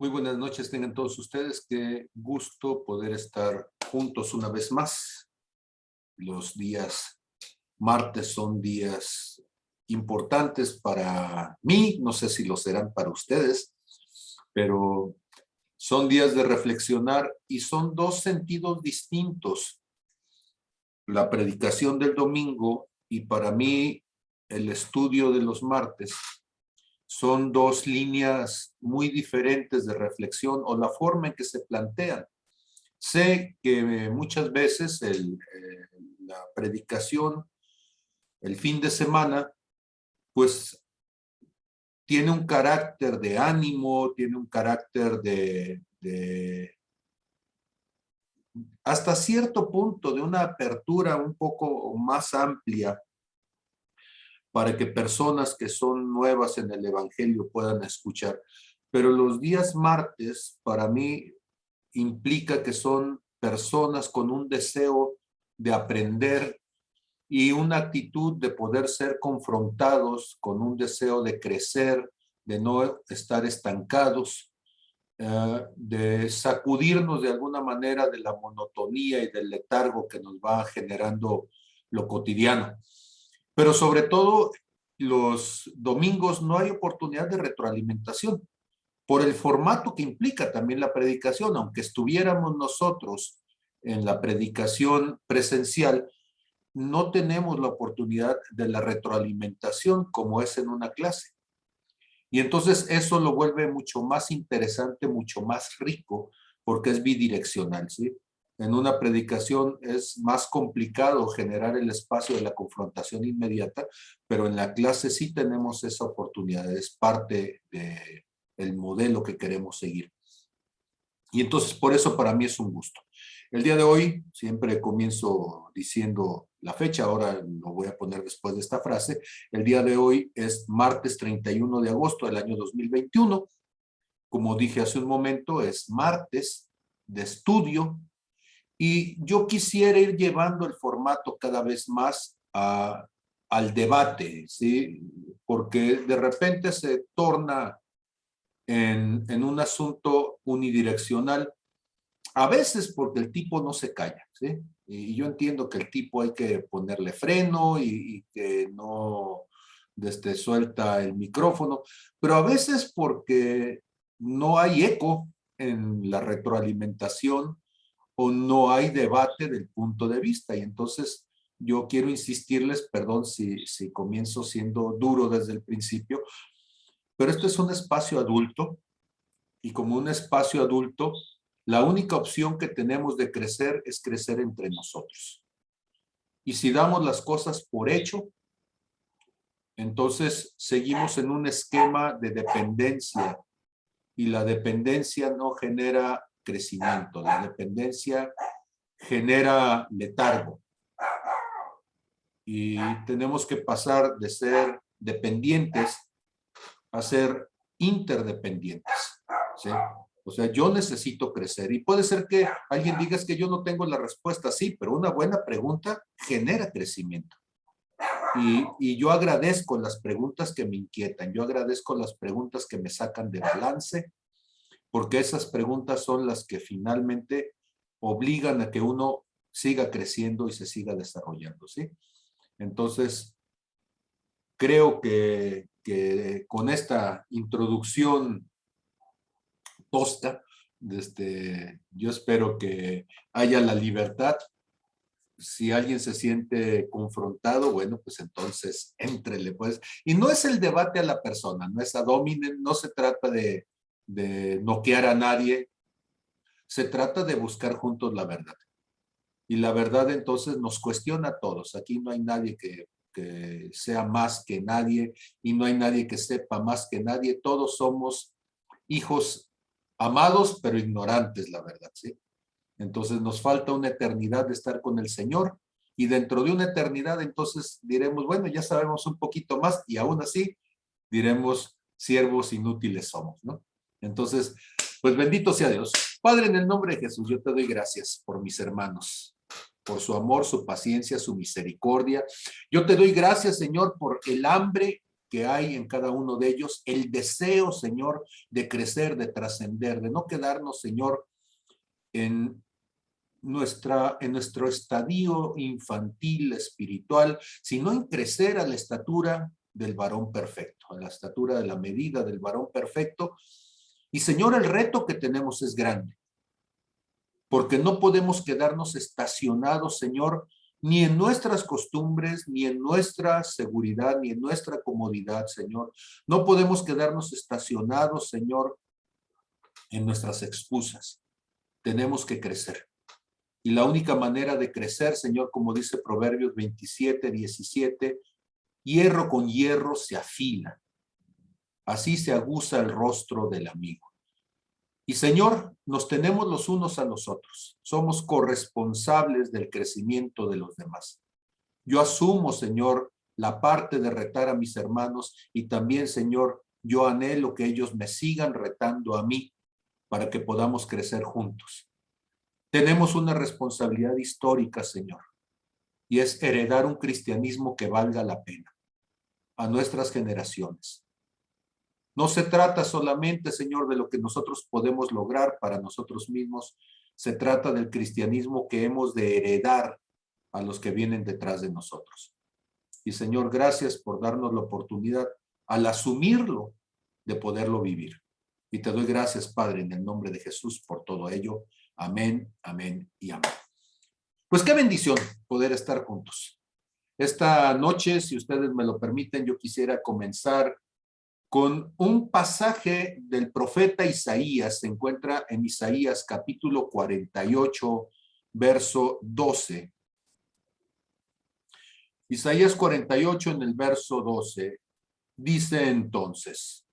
Muy buenas noches tengan todos ustedes. Qué gusto poder estar juntos una vez más. Los días martes son días importantes para mí. No sé si lo serán para ustedes, pero son días de reflexionar y son dos sentidos distintos. La predicación del domingo y para mí el estudio de los martes son dos líneas muy diferentes de reflexión o la forma en que se plantean. Sé que muchas veces la predicación, el fin de semana, pues tiene un carácter de ánimo, tiene un carácter hasta cierto punto de una apertura un poco más amplia para que personas que son nuevas en el Evangelio puedan escuchar. Pero los días martes, para mí, implica que son personas con un deseo de aprender y una actitud de poder ser confrontados con un deseo de crecer, de no estar estancados, de sacudirnos de alguna manera de la monotonía y del letargo que nos va generando lo cotidiano. Pero sobre todo, los domingos no hay oportunidad de retroalimentación por el formato que implica también la predicación. Aunque estuviéramos nosotros en la predicación presencial, no tenemos la oportunidad de la retroalimentación como es en una clase. Y entonces eso lo vuelve mucho más interesante, mucho más rico, porque es bidireccional, ¿sí? En una predicación es más complicado generar el espacio de la confrontación inmediata, pero en la clase sí tenemos esa oportunidad, es parte del modelo que queremos seguir. Y entonces por eso para mí es un gusto. El día de hoy, siempre comienzo diciendo la fecha, ahora lo voy a poner después de esta frase. El día de hoy es martes 31 de agosto del año 2021. Como dije hace un momento, es martes de estudio y yo quisiera ir llevando el formato cada vez más al debate, ¿sí? Porque de repente se torna en un asunto unidireccional, a veces porque el tipo no se calla, ¿sí? Y yo entiendo que el tipo hay que ponerle freno y que no suelta el micrófono, pero a veces porque no hay eco en la retroalimentación o no hay debate del punto de vista. Y entonces yo quiero insistirles, perdón si comienzo siendo duro desde el principio, pero esto es un espacio adulto y como un espacio adulto, la única opción que tenemos de crecer es crecer entre nosotros. Y si damos las cosas por hecho, entonces seguimos en un esquema de dependencia y la dependencia no genera crecimiento, la dependencia genera letargo. Y tenemos que pasar de ser dependientes a ser interdependientes, ¿sí? O sea, yo necesito crecer y puede ser que alguien diga es que yo no tengo la respuesta, sí, pero una buena pregunta genera crecimiento. Y yo agradezco las preguntas que me inquietan, yo agradezco las preguntas que me sacan de balance, porque esas preguntas son las que finalmente obligan a que uno siga creciendo y se siga desarrollando, ¿sí? Entonces, creo que con esta introducción tosta, yo espero que haya la libertad. Si alguien se siente confrontado, bueno, pues entonces éntrele, pues. Y no es el debate a la persona, no es ad hominem, no se trata de noquear a nadie, se trata de buscar juntos la verdad. Y la verdad entonces nos cuestiona a todos. Aquí no hay nadie que sea más que nadie y no hay nadie que sepa más que nadie. Todos somos hijos amados, pero ignorantes, la verdad, ¿sí? Entonces nos falta una eternidad de estar con el Señor y dentro de una eternidad entonces diremos, bueno, ya sabemos un poquito más y aún así diremos, siervos inútiles somos, ¿no? Entonces, pues bendito sea Dios. Padre, en el nombre de Jesús, yo te doy gracias por mis hermanos, por su amor, su paciencia, su misericordia. Yo te doy gracias, Señor, por el hambre que hay en cada uno de ellos, el deseo, Señor, de crecer, de trascender, de no quedarnos, Señor, en nuestro estadio infantil, espiritual, sino en crecer a la estatura del varón perfecto, a la estatura de la medida del varón perfecto. Y Señor, el reto que tenemos es grande, porque no podemos quedarnos estacionados, Señor, ni en nuestras costumbres, ni en nuestra seguridad, ni en nuestra comodidad, Señor. No podemos quedarnos estacionados, Señor, en nuestras excusas. Tenemos que crecer. Y la única manera de crecer, Señor, como dice Proverbios 27:17, hierro con hierro se afila. Así se aguza el rostro del amigo. Y Señor, nos tenemos los unos a los otros. Somos corresponsables del crecimiento de los demás. Yo asumo, Señor, la parte de retar a mis hermanos y también, Señor, yo anhelo que ellos me sigan retando a mí para que podamos crecer juntos. Tenemos una responsabilidad histórica, Señor, y es heredar un cristianismo que valga la pena a nuestras generaciones. No se trata solamente, Señor, de lo que nosotros podemos lograr para nosotros mismos. Se trata del cristianismo que hemos de heredar a los que vienen detrás de nosotros. Y, Señor, gracias por darnos la oportunidad, al asumirlo, de poderlo vivir. Y te doy gracias, Padre, en el nombre de Jesús, por todo ello. Amén, amén y amén. Pues qué bendición poder estar juntos. Esta noche, si ustedes me lo permiten, yo quisiera comenzar con un pasaje del profeta Isaías. Se encuentra en Isaías capítulo 48, verso 12. Isaías 48 en el verso 12 dice entonces: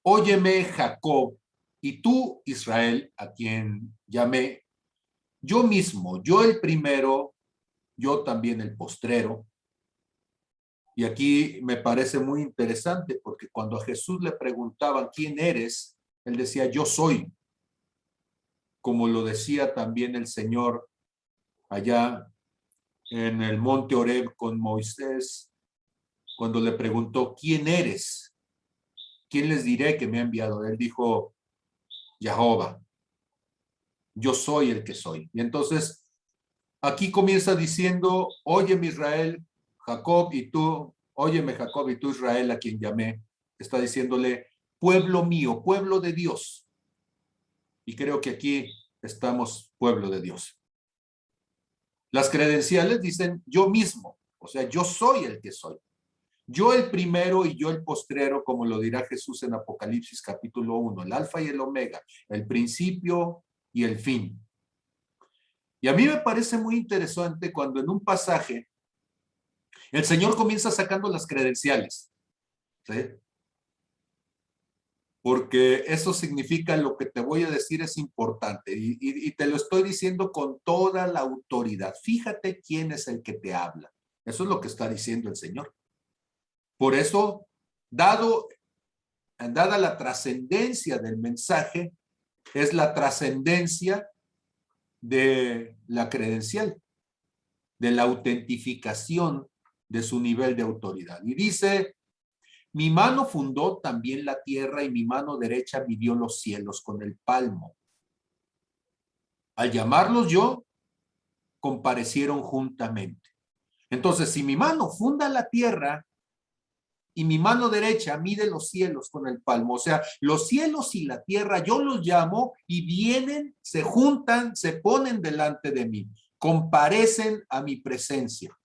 Óyeme, Jacob, y tú, Israel, a quien llamé, yo mismo, yo el primero, yo también el postrero. Y aquí me parece muy interesante porque cuando a Jesús le preguntaban ¿quién eres?, él decía yo soy, como lo decía también el Señor allá en el monte Horeb con Moisés, cuando le preguntó ¿quién eres? ¿Quién les diré que me ha enviado? Él dijo Jehová, yo soy el que soy. Y entonces aquí comienza diciendo, óyeme Israel, Jacob y tú, óyeme Jacob y tú Israel a quien llamé. Está diciéndole, pueblo mío, pueblo de Dios. Y creo que aquí estamos pueblo de Dios. Las credenciales dicen yo mismo, o sea, yo soy el que soy. Yo el primero y yo el postrero, como lo dirá Jesús en Apocalipsis capítulo 1, el alfa y el omega, el principio y el fin. Y a mí me parece muy interesante cuando en un pasaje el Señor comienza sacando las credenciales, ¿sí? Porque eso significa lo que te voy a decir es importante y te lo estoy diciendo con toda la autoridad. Fíjate quién es el que te habla. Eso es lo que está diciendo el Señor. Por eso, dada la trascendencia del mensaje, es la trascendencia de la credencial, de la autentificación de su nivel de autoridad. Y dice, mi mano fundó también la tierra y mi mano derecha midió los cielos con el palmo. Al llamarlos yo, comparecieron juntamente. Entonces, si mi mano funda la tierra y mi mano derecha mide los cielos con el palmo, o sea, los cielos y la tierra yo los llamo y vienen, se juntan, se ponen delante de mí, comparecen a mi presencia.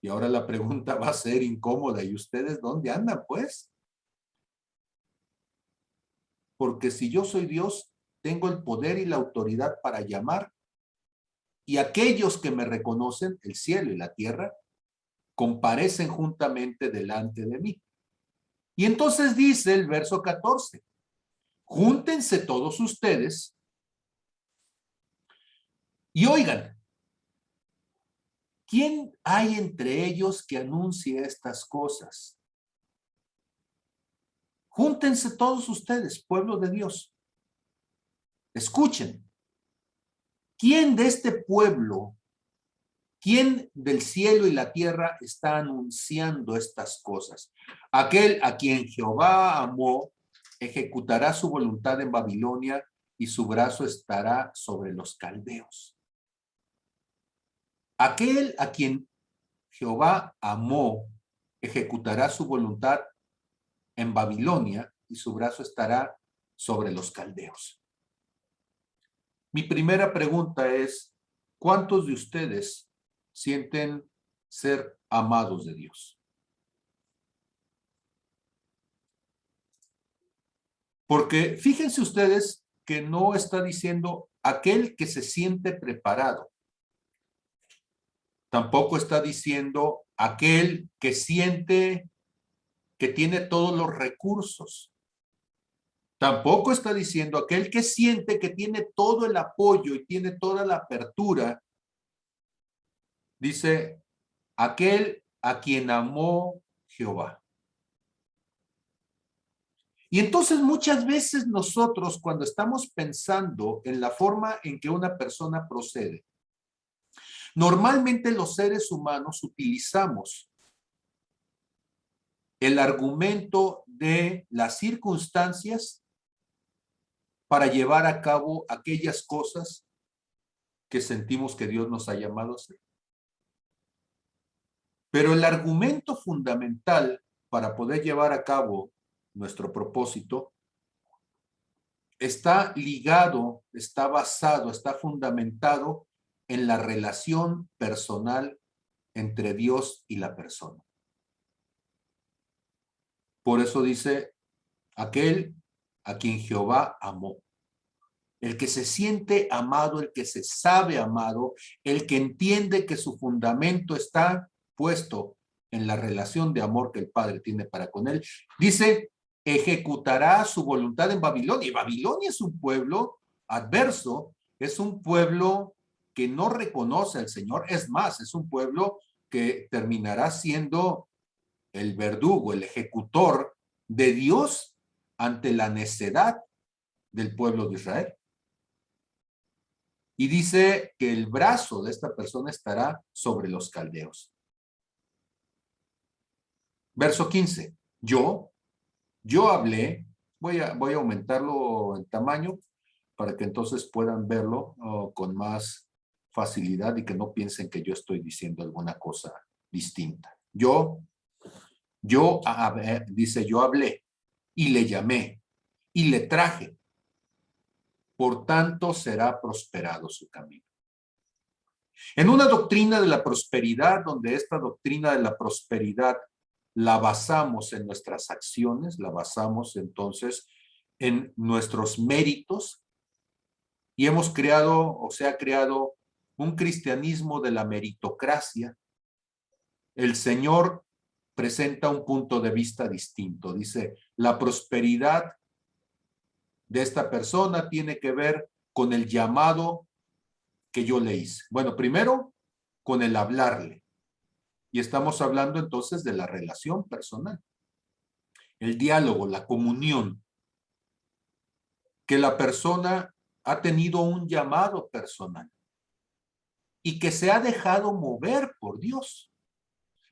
Y ahora la pregunta va a ser incómoda. ¿Y ustedes dónde andan, pues? Porque si yo soy Dios, tengo el poder y la autoridad para llamar. Y aquellos que me reconocen, el cielo y la tierra, comparecen juntamente delante de mí. Y entonces dice el verso 14, júntense todos ustedes y oigan, ¿quién hay entre ellos que anuncie estas cosas? Júntense todos ustedes, pueblo de Dios. Escuchen. ¿Quién de este pueblo ¿Quién del cielo y la tierra está anunciando estas cosas? Aquel a quien Jehová amó, ejecutará su voluntad en Babilonia y su brazo estará sobre los caldeos. Aquel a quien Jehová amó, ejecutará su voluntad en Babilonia y su brazo estará sobre los caldeos. Mi primera pregunta es, ¿cuántos de ustedes sienten ser amados de Dios? Porque fíjense ustedes que no está diciendo aquel que se siente preparado. Tampoco está diciendo aquel que siente que tiene todos los recursos. Tampoco está diciendo aquel que siente que tiene todo el apoyo y tiene toda la apertura. Dice, aquel a quien amó Jehová. Y entonces muchas veces nosotros cuando estamos pensando en la forma en que una persona procede, normalmente los seres humanos utilizamos el argumento de las circunstancias para llevar a cabo aquellas cosas que sentimos que Dios nos ha llamado a hacer. Pero el argumento fundamental para poder llevar a cabo nuestro propósito está ligado, está basado, está fundamentado en la relación personal entre Dios y la persona. Por eso dice, aquel a quien Jehová amó. El que se siente amado, el que se sabe amado, el que entiende que su fundamento está puesto en la relación de amor que el Padre tiene para con él, dice, ejecutará su voluntad en Babilonia. Y Babilonia es un pueblo adverso, es un pueblo que no reconoce al Señor, es más, es un pueblo que terminará siendo el verdugo, el ejecutor de Dios ante la necedad del pueblo de Israel. Y dice que el brazo de esta persona estará sobre los caldeos. Verso 15. Yo hablé, voy a aumentarlo en tamaño para que entonces puedan verlo con más facilidad y que no piensen que yo estoy diciendo alguna cosa distinta. Dice, yo hablé y le llamé y le traje. Por tanto, será prosperado su camino. En una doctrina de la prosperidad, donde esta doctrina de la prosperidad la basamos en nuestras acciones, la basamos entonces en nuestros méritos, y hemos creado, o se ha creado, un cristianismo de la meritocracia. El Señor presenta un punto de vista distinto. Dice, la prosperidad de esta persona tiene que ver con el llamado que yo le hice. Bueno, primero, con el hablarle. Y estamos hablando entonces de la relación personal. El diálogo, la comunión. Que la persona ha tenido un llamado personal. Y que se ha dejado mover por Dios.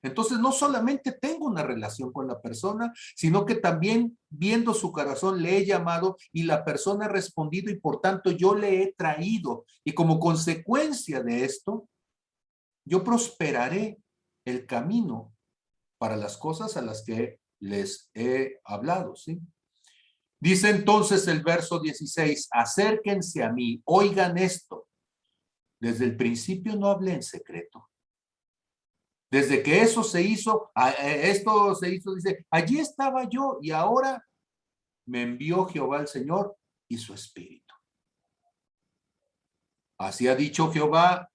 Entonces no solamente tengo una relación con la persona, sino que también viendo su corazón le he llamado y la persona ha respondido y por tanto yo le he traído. Y como consecuencia de esto, yo prosperaré el camino para las cosas a las que les he hablado, ¿sí? Dice entonces el verso 16, acérquense a mí, oigan esto. Desde el principio no hablé en secreto. Desde que eso se hizo, esto se hizo, dice, allí estaba yo y ahora me envió Jehová el Señor y su Espíritu. Así ha dicho Jehová,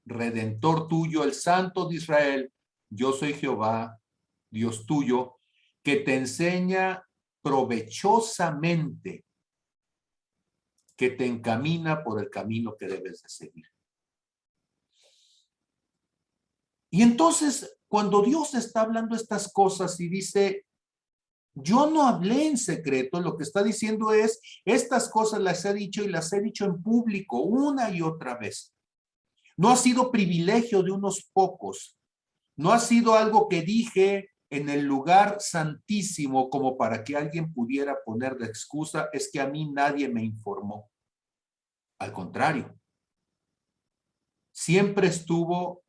Redentor tuyo, el Santo de Israel, yo soy Jehová, Dios tuyo, que te enseña provechosamente, que te encamina por el camino que debes de seguir. Y entonces, cuando Dios está hablando estas cosas y dice, yo no hablé en secreto, lo que está diciendo es, estas cosas las he dicho y las he dicho en público una y otra vez. No ha sido privilegio de unos pocos. No ha sido algo que dije en el lugar santísimo como para que alguien pudiera poner de excusa, es que a mí nadie me informó. Al contrario, siempre estuvo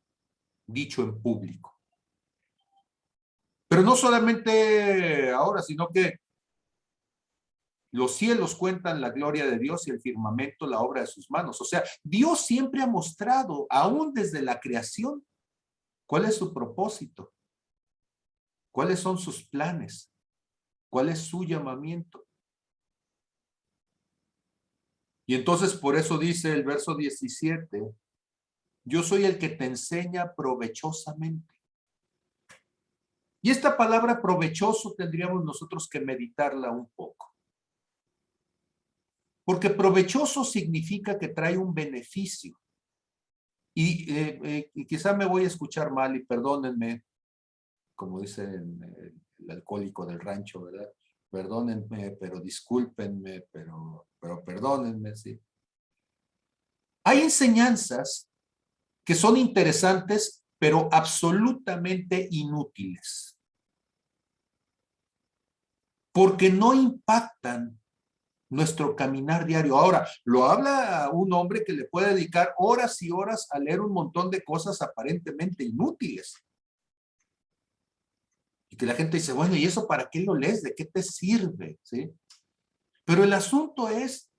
dicho en público. Pero no solamente ahora, sino que los cielos cuentan la gloria de Dios y el firmamento la obra de sus manos. O sea, Dios siempre ha mostrado, aún desde la creación, cuál es su propósito, cuáles son sus planes, cuál es su llamamiento. Y entonces por eso dice el verso 17, yo soy el que te enseña provechosamente. Y esta palabra provechoso tendríamos nosotros que meditarla un poco. Porque provechoso significa que trae un beneficio. Y quizá me voy a escuchar mal y perdónenme, como dice el alcohólico del rancho, ¿verdad? Perdónenme, pero discúlpenme, pero perdónenme, sí. Hay enseñanzas que son interesantes, pero absolutamente inútiles. Porque no impactan nuestro caminar diario. Ahora, lo habla un hombre que le puede dedicar horas y horas a leer un montón de cosas aparentemente inútiles. Y que la gente dice, bueno, ¿y eso para qué lo lees? ¿De qué te sirve? ¿Sí? Pero el asunto es,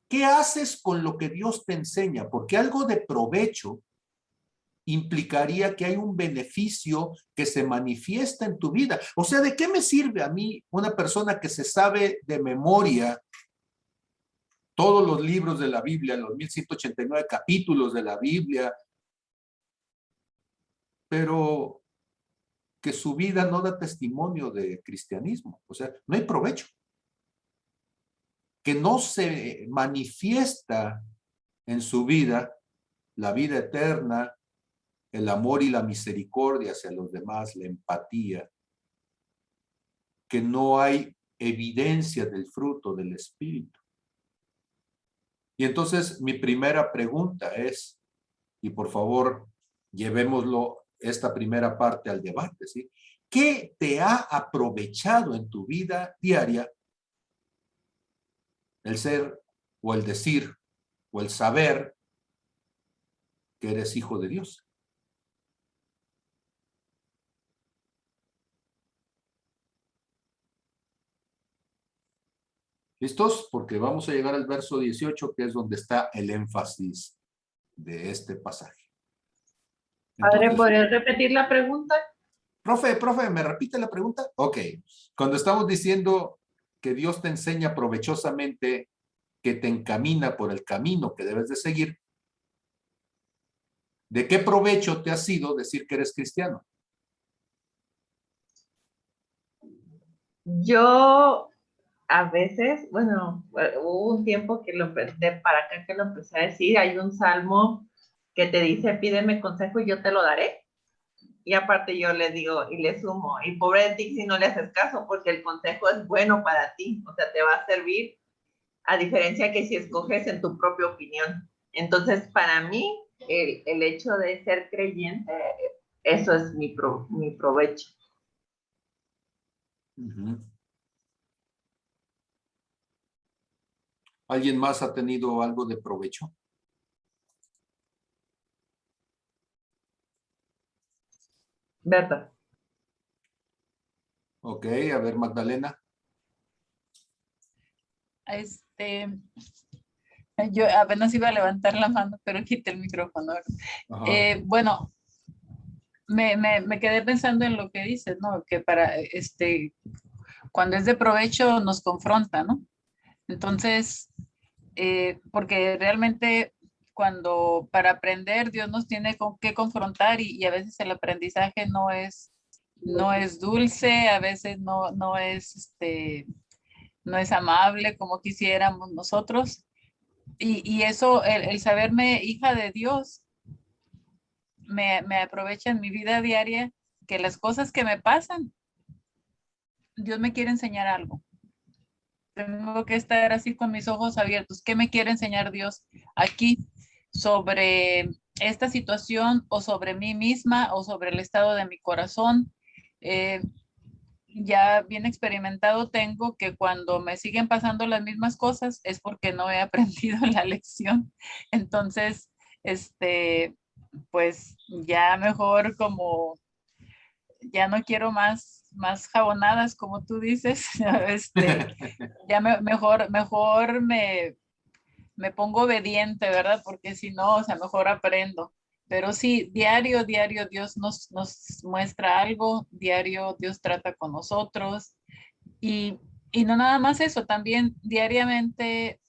¿qué haces con lo que Dios te enseña? Porque algo de provecho implicaría que hay un beneficio que se manifiesta en tu vida. O sea, ¿de qué me sirve a mí una persona que se sabe de memoria todos los libros de la Biblia, los 1189 capítulos de la Biblia, pero que su vida no da testimonio de cristianismo? O sea, no hay provecho. Que no se manifiesta en su vida la vida eterna, el amor y la misericordia hacia los demás, la empatía, que no hay evidencia del fruto del Espíritu. Y entonces mi primera pregunta es, y por favor llevémoslo esta primera parte al debate, ¿sí? ¿Qué te ha aprovechado en tu vida diaria el ser o el decir o el saber que eres hijo de Dios? ¿Listos? Porque vamos a llegar al verso 18, que es donde está el énfasis de este pasaje. Padre, Entonces, ¿podrías repetir la pregunta? profe, ¿me repite la pregunta? Ok. Cuando estamos diciendo que Dios te enseña provechosamente, que te encamina por el camino que debes de seguir, ¿de qué provecho te ha sido decir que eres cristiano? Yo a veces, bueno, hubo un tiempo que de para acá que lo empecé a decir, hay un salmo que te dice, pídeme consejo y yo te lo daré. Y aparte yo le digo y le sumo, y pobre de ti si no le haces caso, porque el consejo es bueno para ti, o sea, te va a servir, a diferencia que si escoges en tu propia opinión. Entonces, para mí, el hecho de ser creyente, eso es mi provecho. ¿Alguien más ha tenido algo de provecho? ¿Verdad? Ok, a ver, Magdalena. Yo apenas iba a levantar la mano, pero quité el micrófono. Bueno, me quedé pensando en lo que dices, ¿no? Que cuando es de provecho nos confronta, ¿no? Entonces, porque realmente cuando para aprender Dios nos tiene que confrontar y a veces el aprendizaje no es dulce, a veces no es, no es amable como quisiéramos nosotros. Y eso, el saberme hija de Dios, me aprovecha en mi vida diaria que las cosas que me pasan, Dios me quiere enseñar algo. Tengo que estar así con mis ojos abiertos. ¿Qué me quiere enseñar Dios aquí sobre esta situación o sobre mí misma o sobre el estado de mi corazón. Ya bien experimentado tengo que cuando me siguen pasando las mismas cosas es porque no he aprendido la lección. Entonces, pues ya mejor como ya no quiero más jabonadas, como tú dices, ya mejor me pongo obediente, ¿verdad? Porque si no, o sea, mejor aprendo. Pero sí, diario Dios nos muestra algo, diario Dios trata con nosotros y, y no nada más eso, también diariamente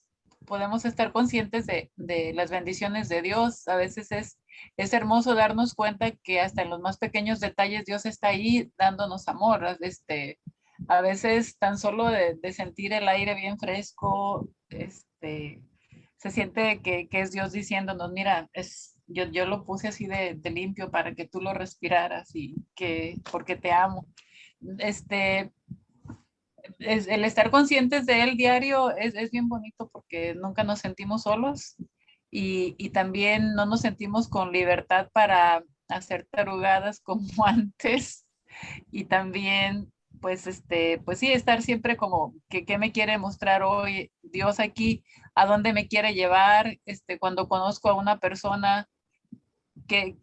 podemos estar conscientes de las bendiciones de Dios. A veces es hermoso darnos cuenta que hasta en los más pequeños detalles Dios está ahí dándonos amor. A veces tan solo de sentir el aire bien fresco, se siente que es Dios diciéndonos, mira, yo lo puse así de limpio para que tú lo respiraras y que porque te amo. Este, el estar conscientes de él diario es bien bonito porque nunca nos sentimos solos y también no nos sentimos con libertad para hacer tarugadas como antes y también pues sí, estar siempre como que qué me quiere mostrar hoy Dios aquí, a dónde me quiere llevar, cuando conozco a una persona, qué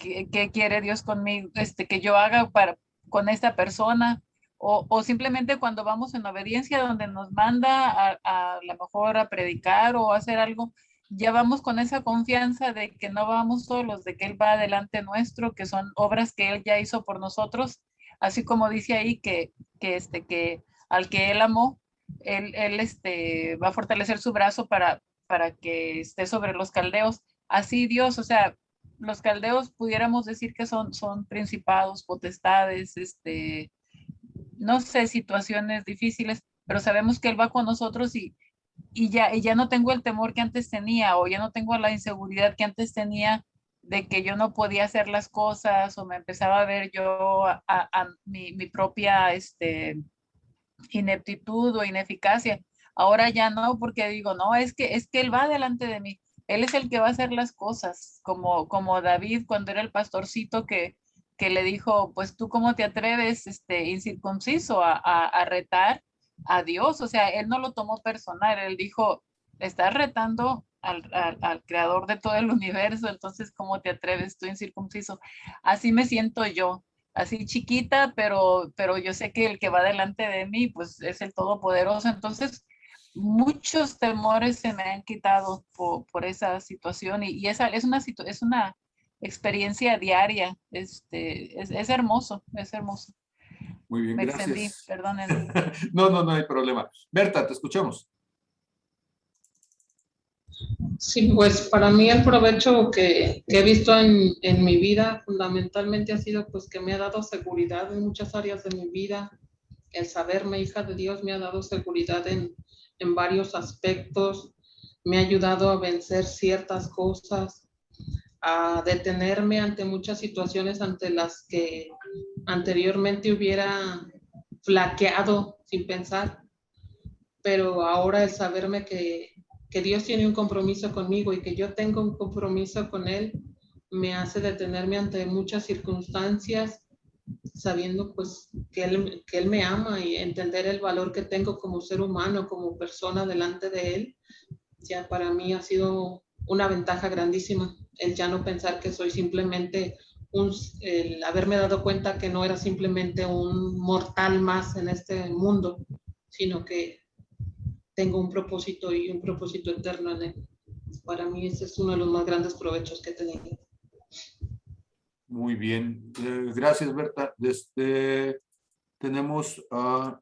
quiere Dios conmigo, que yo haga con esta persona, o simplemente cuando vamos en obediencia donde nos manda a lo mejor a predicar o a hacer algo, ya vamos con esa confianza de que no vamos solos, de que Él va adelante nuestro, que son obras que Él ya hizo por nosotros, así como dice ahí que al que Él amó, Él va a fortalecer su brazo para que esté sobre los caldeos. Así Dios, o sea, los caldeos pudiéramos decir que son principados, potestades, no sé, situaciones difíciles, pero sabemos que Él va con nosotros y ya no tengo el temor que antes tenía o ya no tengo la inseguridad que antes tenía de que yo no podía hacer las cosas o me empezaba a ver yo a mi propia ineptitud o ineficacia. Ahora ya no, porque digo, no, es que Él va delante de mí. Él es el que va a hacer las cosas, como David cuando era el pastorcito que le dijo, pues tú cómo te atreves, incircunciso, a retar a Dios. O sea, él no lo tomó personal, él dijo, estás retando al creador de todo el universo, entonces ¿cómo te atreves tú incircunciso? Así me siento yo, así chiquita, pero yo sé que el que va delante de mí, pues es el Todopoderoso. Entonces, muchos temores se me han quitado por esa situación y esa es una experiencia diaria. Es hermoso, es hermoso. Muy bien, Me extendí, gracias. perdónenme. No hay problema. Berta, te escuchamos. Sí, pues para mí el provecho que he visto en mi vida fundamentalmente ha sido pues que me ha dado seguridad en muchas áreas de mi vida. El saberme hija de Dios me ha dado seguridad en varios aspectos, me ha ayudado a vencer ciertas cosas, a detenerme ante muchas situaciones ante las que anteriormente hubiera flaqueado sin pensar, pero ahora el saberme que Dios tiene un compromiso conmigo y que yo tengo un compromiso con Él, me hace detenerme ante muchas circunstancias, sabiendo pues que él me ama y entender el valor que tengo como ser humano, como persona delante de Él, ya para mí ha sido una ventaja grandísima, el ya no pensar que soy simplemente el haberme dado cuenta que no era simplemente un mortal más en este mundo, sino que tengo un propósito y un propósito eterno en él. Para mí ese es uno de los más grandes provechos que he tenido. Muy bien. Gracias, Berta. Tenemos a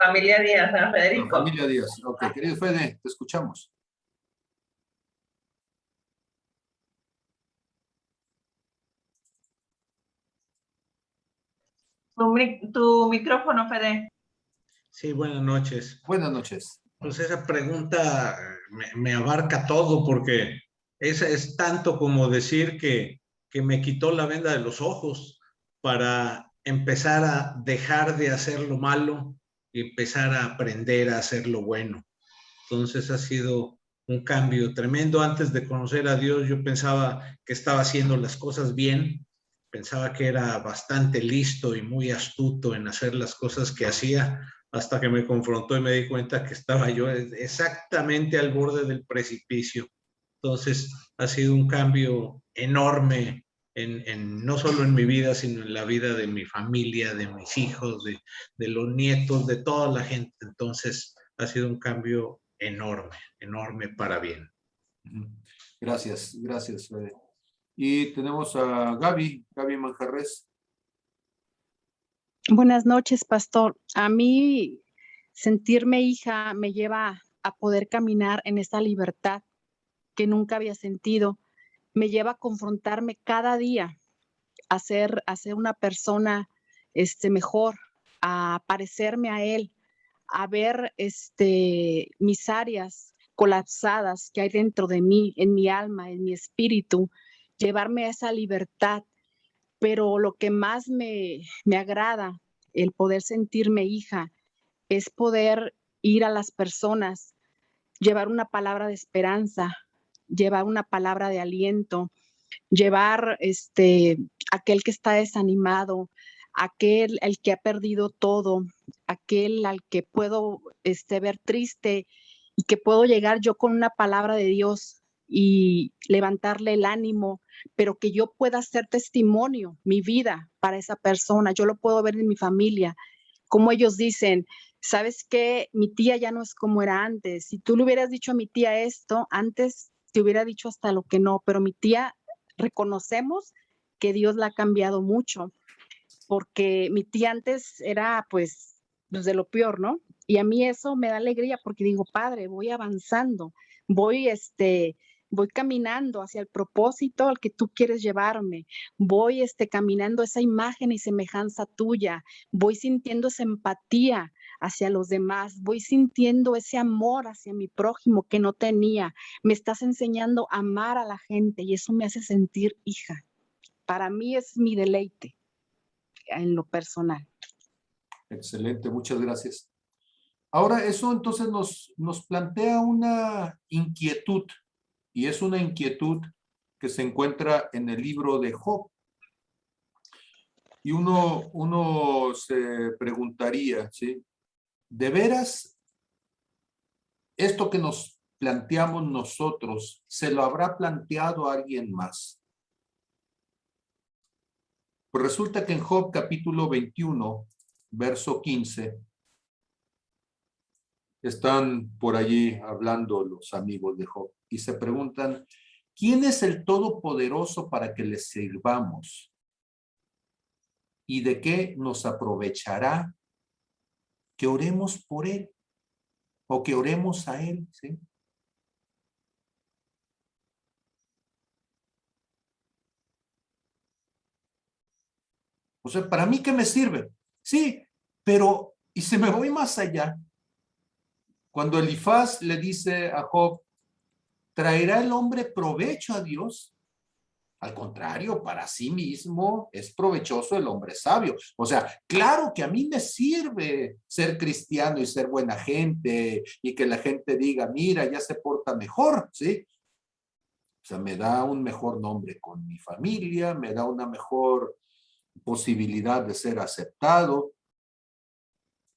Familia Díaz, San Federico. familia Díaz. Ok, querido Fede, te escuchamos. Tu micrófono, Fede. Sí, buenas noches. Buenas noches. Pues esa pregunta me abarca todo porque es tanto como decir que me quitó la venda de los ojos para empezar a dejar de hacer lo malo y empezar a aprender a hacer lo bueno. Entonces ha sido un cambio tremendo. Antes de conocer a Dios, yo pensaba que estaba haciendo las cosas bien, pensaba que era bastante listo y muy astuto en hacer las cosas que hacía, hasta que me confrontó y me di cuenta que estaba yo exactamente al borde del precipicio. Entonces, ha sido un cambio enorme, no solo en mi vida, sino en la vida de mi familia, de mis hijos, de los nietos, de toda la gente. Entonces, ha sido un cambio enorme, enorme para bien. Gracias, gracias, Fede. Y tenemos a Gaby Manjarres. Buenas noches, pastor. A mí sentirme hija me lleva a poder caminar en esta libertad que nunca había sentido. Me lleva a confrontarme cada día, a ser una persona mejor, a parecerme a él, a ver mis áreas colapsadas que hay dentro de mí, en mi alma, en mi espíritu, llevarme a esa libertad. Pero lo que más me agrada, el poder sentirme hija, es poder ir a las personas, llevar una palabra de esperanza, llevar una palabra de aliento, llevar aquel que está desanimado, aquel el que ha perdido todo, aquel al que puedo ver triste y que puedo llegar yo con una palabra de Dios y levantarle el ánimo, pero que yo pueda ser testimonio, mi vida para esa persona. Yo lo puedo ver en mi familia, como ellos dicen, ¿sabes qué? Mi tía ya no es como era antes. Si tú le hubieras dicho a mi tía esto, antes te hubiera dicho hasta lo que no, pero mi tía, reconocemos que Dios la ha cambiado mucho, porque mi tía antes era pues de lo peor, ¿no? Y a mí eso me da alegría porque digo, Padre, voy avanzando, voy voy caminando hacia el propósito al que tú quieres llevarme, voy caminando esa imagen y semejanza tuya, voy sintiendo esa empatía hacia los demás, voy sintiendo ese amor hacia mi prójimo que no tenía, me estás enseñando a amar a la gente y eso me hace sentir hija. Para mí es mi deleite en lo personal. Excelente, muchas gracias. Ahora, eso entonces nos plantea una inquietud, y es una inquietud que se encuentra en el libro de Job. Y uno se preguntaría, ¿sí? ¿De veras esto que nos planteamos nosotros se lo habrá planteado alguien más? Pues resulta que en Job capítulo 21, verso 15, están por allí hablando los amigos de Job y se preguntan, ¿quién es el Todopoderoso para que le sirvamos? ¿Y de qué nos aprovechará que oremos por él o que oremos a él? ¿Sí? O sea, ¿para mí qué me sirve? Sí, pero, y si me voy más allá, cuando Elifaz le dice a Job, ¿traerá el hombre provecho a Dios? Al contrario, para sí mismo es provechoso el hombre sabio. O sea, claro que a mí me sirve ser cristiano y ser buena gente y que la gente diga, mira, ya se porta mejor, ¿sí? O sea, me da un mejor nombre con mi familia, me da una mejor posibilidad de ser aceptado.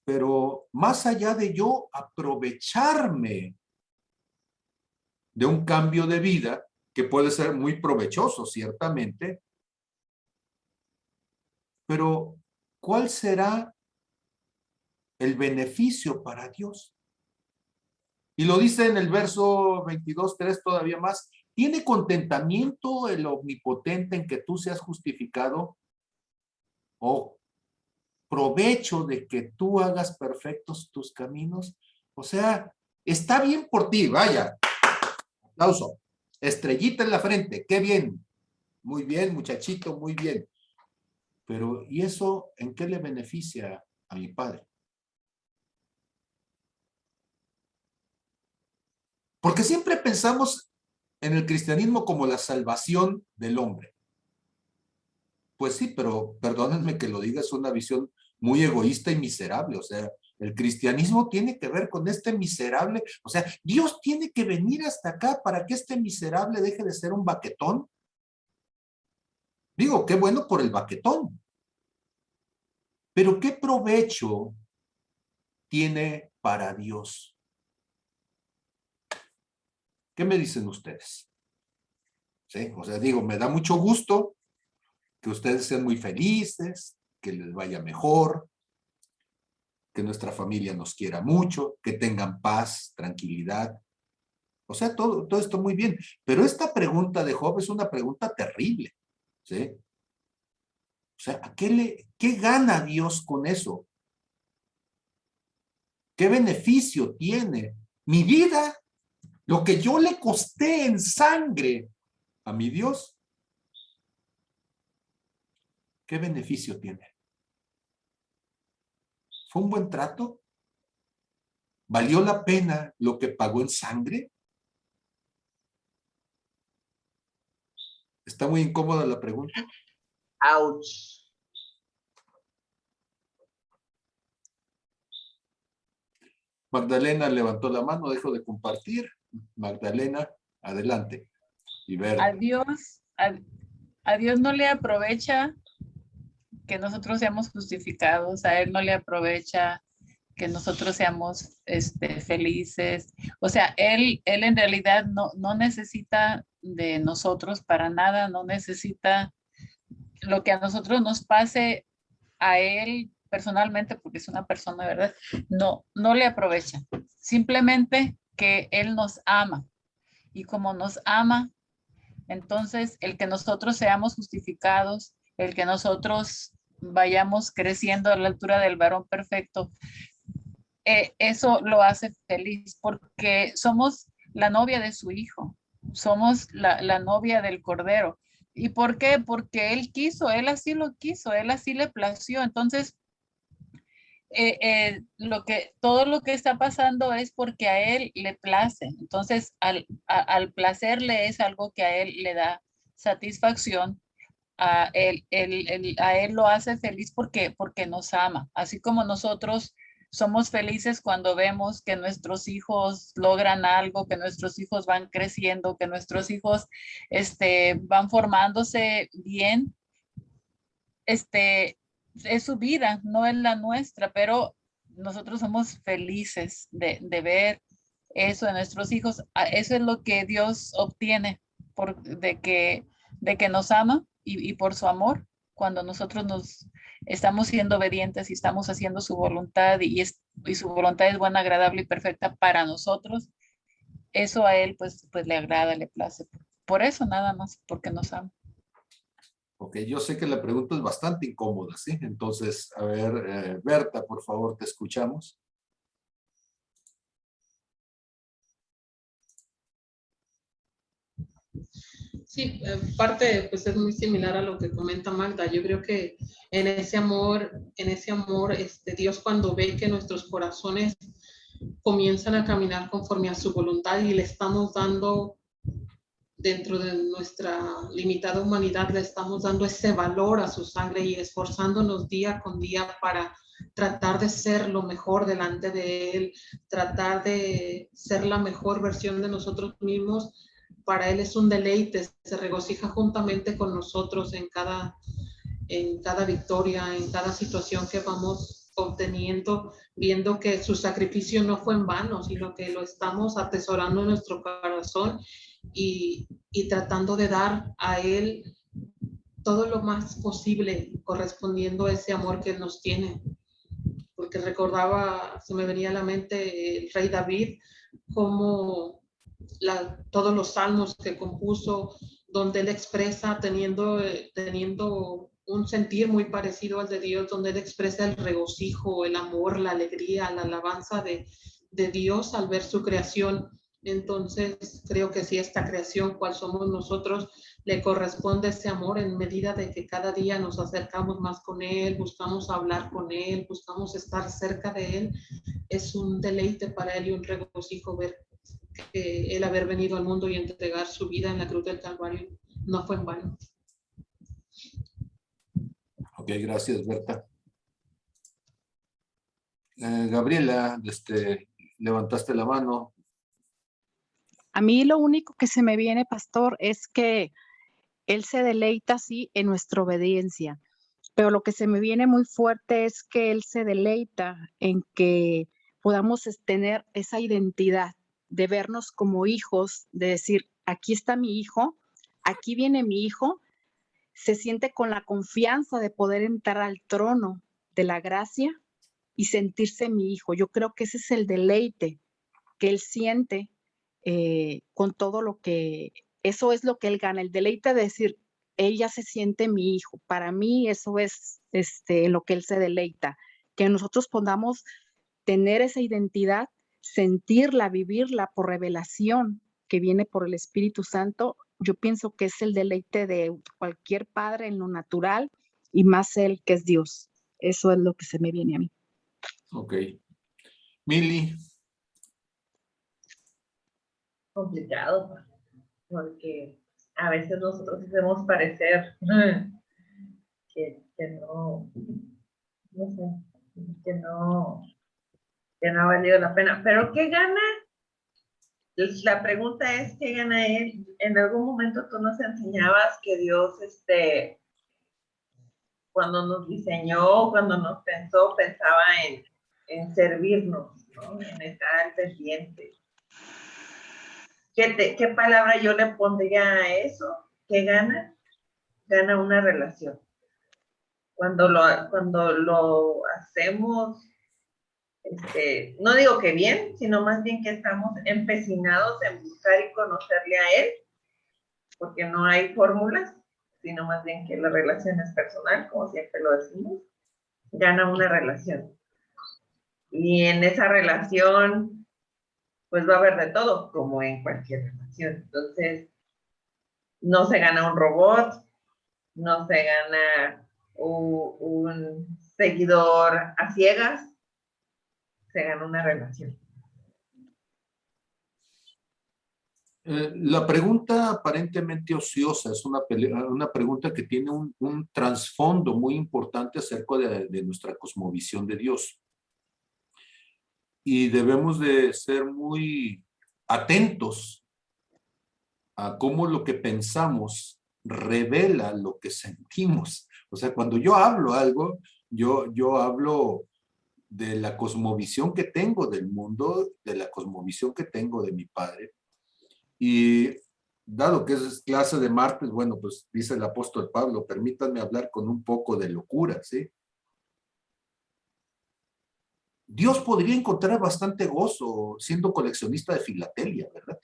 Pero más allá de yo aprovecharme de un cambio de vida, que puede ser muy provechoso, ciertamente, pero ¿cuál será el beneficio para Dios? Y lo dice en el verso 22:3 todavía más, ¿tiene contentamiento el omnipotente en que tú seas justificado? ¿O provecho de que tú hagas perfectos tus caminos? O sea, está bien por ti, vaya. Aplauso. Estrellita en la frente, qué bien. Muy bien, muchachito, muy bien. Pero, ¿y eso en qué le beneficia a mi padre? Porque siempre pensamos en el cristianismo como la salvación del hombre. Pues sí, pero perdónenme que lo diga, es una visión muy egoísta y miserable. O sea, El cristianismo tiene que ver con este miserable, o sea, Dios tiene que venir hasta acá para que este miserable deje de ser un baquetón. Digo, qué bueno por el baquetón. Pero ¿qué provecho tiene para Dios? ¿Qué me dicen ustedes? ¿Sí? O sea, digo, me da mucho gusto que ustedes sean muy felices, que les vaya mejor, que nuestra familia nos quiera mucho, que tengan paz, tranquilidad. O sea, todo esto muy bien. Pero esta pregunta de Job es una pregunta terrible. ¿Sí? O sea, ¿qué gana Dios con eso? ¿Qué beneficio tiene mi vida? Lo que yo le costé en sangre a mi Dios. ¿Qué beneficio tiene? ¿Fue un buen trato? ¿Valió la pena lo que pagó en sangre? ¿Está muy incómoda la pregunta? Ouch. Magdalena levantó la mano, dejó de compartir. Magdalena, adelante. Y ver. A Dios no le aprovecha que nosotros seamos justificados, a Él no le aprovecha que nosotros seamos felices. O sea, él en realidad no necesita de nosotros para nada, no necesita lo que a nosotros nos pase a Él personalmente, porque es una persona, ¿verdad? No le aprovecha. Simplemente que Él nos ama. Y como nos ama, entonces el que nosotros seamos justificados, el que nosotros vayamos creciendo a la altura del varón perfecto, eso lo hace feliz porque somos la novia de su hijo, somos la novia del Cordero. ¿Y por qué? Porque él quiso, él así lo quiso, él así le plació. Entonces, todo lo que está pasando es porque a él le place. Entonces, al placerle es algo que a él le da satisfacción. A él lo hace feliz porque nos ama, así como nosotros somos felices cuando vemos que nuestros hijos logran algo, que nuestros hijos van creciendo, que nuestros hijos van formándose bien. Es su vida, no es la nuestra, pero nosotros somos felices de ver eso de nuestros hijos. Eso es lo que Dios obtiene de que nos ama y por su amor, cuando nosotros nos estamos siendo obedientes y estamos haciendo su voluntad y su voluntad es buena, agradable y perfecta para nosotros, eso a Él pues le agrada, le place. Por eso nada más, porque nos ama. Ok, yo sé que la pregunta es bastante incómoda, ¿sí? Entonces, a ver, Berta, por favor, te escuchamos. Sí, parte pues es muy similar a lo que comenta Magda. Yo creo que en ese amor, Dios cuando ve que nuestros corazones comienzan a caminar conforme a su voluntad y le estamos dando, dentro de nuestra limitada humanidad, le estamos dando ese valor a su sangre y esforzándonos día con día para tratar de ser lo mejor delante de Él, tratar de ser la mejor versión de nosotros mismos. Para Él es un deleite, se regocija juntamente con nosotros en cada victoria, en cada situación que vamos obteniendo, viendo que su sacrificio no fue en vano, sino que lo estamos atesorando en nuestro corazón y tratando de dar a Él todo lo más posible, correspondiendo a ese amor que Él nos tiene. Porque recordaba, se me venía a la mente el rey David, como todos los salmos que compuso, donde él expresa teniendo un sentir muy parecido al de Dios, donde él expresa el regocijo, el amor, la alegría, la alabanza de Dios al ver su creación. Entonces creo que si esta creación, cual somos nosotros, le corresponde ese amor en medida de que cada día nos acercamos más con Él, buscamos hablar con Él, buscamos estar cerca de Él, es un deleite para Él y un regocijo ver que el haber venido al mundo y entregar su vida en la cruz del Calvario no fue en vano. Ok, gracias, Berta. Gabriela, levantaste la mano. A mí lo único que se me viene, pastor, es que Él se deleita, sí, en nuestra obediencia, pero lo que se me viene muy fuerte es que Él se deleita en que podamos tener esa identidad de vernos como hijos, de decir, aquí está mi hijo, aquí viene mi hijo, se siente con la confianza de poder entrar al trono de la gracia y sentirse mi hijo. Yo creo que ese es el deleite que Él siente con todo lo que, eso es lo que Él gana, el deleite de decir, ella se siente mi hijo. Para mí eso es lo que Él se deleita, que nosotros podamos tener esa identidad, sentirla, vivirla por revelación que viene por el Espíritu Santo. Yo pienso que es el deleite de cualquier padre en lo natural y más Él que es Dios. Eso es lo que se me viene a mí. Ok. Mili. Complicado, porque a veces nosotros hacemos parecer que no sé, que no ha valido la pena. Pero ¿qué gana? La pregunta es, ¿qué gana él? En algún momento tú nos enseñabas que Dios, cuando nos diseñó, cuando nos pensó, pensaba en servirnos, ¿no? En estar al pendiente. ¿Qué palabra yo le pondría a eso? ¿Qué gana? Gana una relación. Cuando lo hacemos, no digo que bien, sino más bien que estamos empecinados en buscar y conocerle a Él, porque no hay fórmulas, sino más bien que la relación es personal, como siempre lo decimos, gana una relación. Y en esa relación, pues va a haber de todo, como en cualquier relación. Entonces, no se gana un robot, no se gana un seguidor a ciegas, se gana una relación. La pregunta aparentemente ociosa es una pregunta que tiene un trasfondo muy importante acerca de nuestra cosmovisión de Dios. Y debemos de ser muy atentos a cómo lo que pensamos revela lo que sentimos. O sea, cuando yo hablo algo, yo hablo de la cosmovisión que tengo del mundo, de la cosmovisión que tengo de mi padre. Y dado que es clase de martes, bueno, pues dice el apóstol Pablo, permítanme hablar con un poco de locura, ¿sí? Dios podría encontrar bastante gozo siendo coleccionista de filatelia, ¿verdad?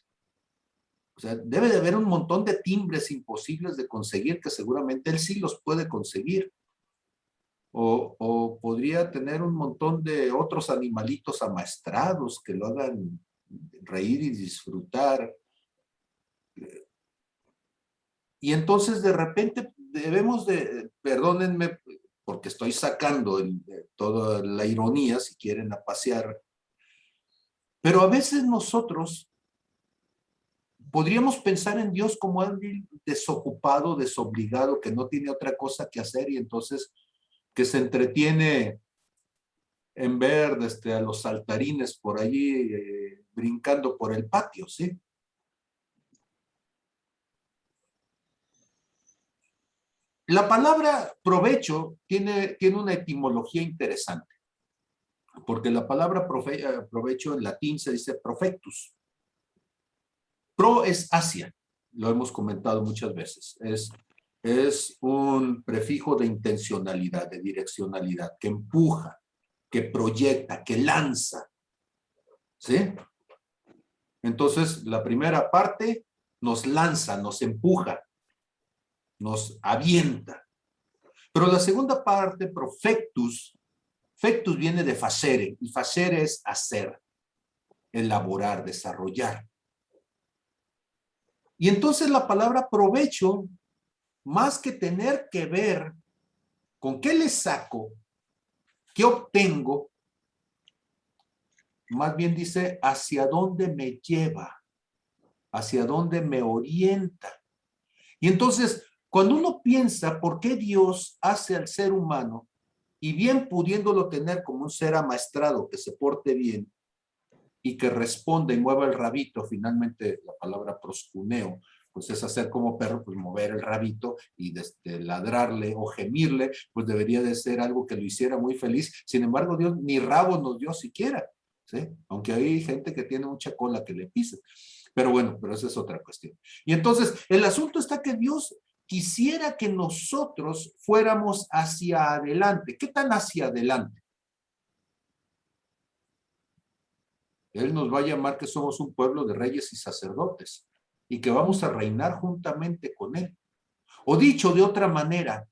O sea, debe de haber un montón de timbres imposibles de conseguir que seguramente él sí los puede conseguir. O podría tener un montón de otros animalitos amaestrados que lo hagan reír y disfrutar. Y entonces de repente debemos de, perdónenme, porque estoy sacando toda la ironía, si quieren, a pasear, pero a veces nosotros podríamos pensar en Dios como alguien desocupado, desobligado, que no tiene otra cosa que hacer y entonces que se entretiene en ver a los saltarines por allí brincando por el patio, ¿sí? La palabra provecho tiene una etimología interesante, porque la palabra provecho en latín se dice profectus. Pro es hacia, lo hemos comentado muchas veces, es un prefijo de intencionalidad, de direccionalidad, que empuja, que proyecta, que lanza, ¿sí? Entonces, la primera parte nos lanza, nos empuja, nos avienta. Pero la segunda parte, profectus, fectus viene de facere, y facere es hacer, elaborar, desarrollar. Y entonces la palabra provecho, más que tener que ver con qué le saco, qué obtengo, más bien dice hacia dónde me lleva, hacia dónde me orienta. Y entonces, cuando uno piensa por qué Dios hace al ser humano, y bien pudiéndolo tener como un ser amaestrado que se porte bien y que responda y mueva el rabito, finalmente la palabra proscuneo, pues es hacer como perro, pues mover el rabito y ladrarle o gemirle, pues debería de ser algo que lo hiciera muy feliz. Sin embargo, Dios ni rabo nos dio siquiera, ¿sí? Aunque hay gente que tiene mucha cola que le pise. Pero bueno, pero esa es otra cuestión. Y entonces, el asunto está que Dios quisiera que nosotros fuéramos hacia adelante. ¿Qué tan hacia adelante? Él nos va a llamar que somos un pueblo de reyes y sacerdotes y que vamos a reinar juntamente con Él. O dicho de otra manera,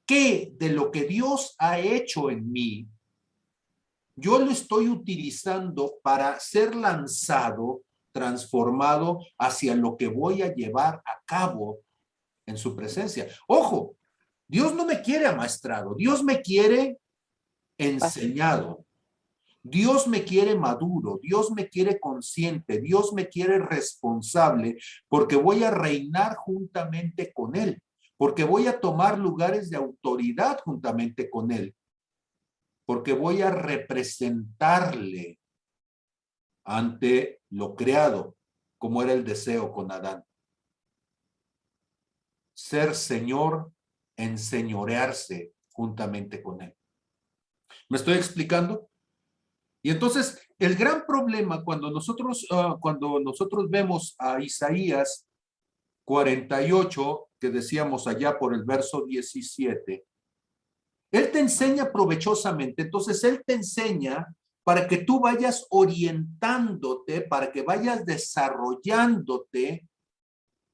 ¿qué de lo que Dios ha hecho en mí, yo lo estoy utilizando para ser lanzado, transformado hacia lo que voy a llevar a cabo en su presencia? Ojo, Dios no me quiere amaestrado, Dios me quiere enseñado. Dios me quiere maduro, Dios me quiere consciente, Dios me quiere responsable, porque voy a reinar juntamente con Él, porque voy a tomar lugares de autoridad juntamente con Él, porque voy a representarle ante lo creado, como era el deseo con Adán. Ser Señor, enseñorearse juntamente con Él. ¿Me estoy explicando? Y entonces, el gran problema cuando nosotros vemos a Isaías 48, que decíamos allá por el verso 17, él te enseña provechosamente. Entonces, él te enseña para que tú vayas orientándote, para que vayas desarrollándote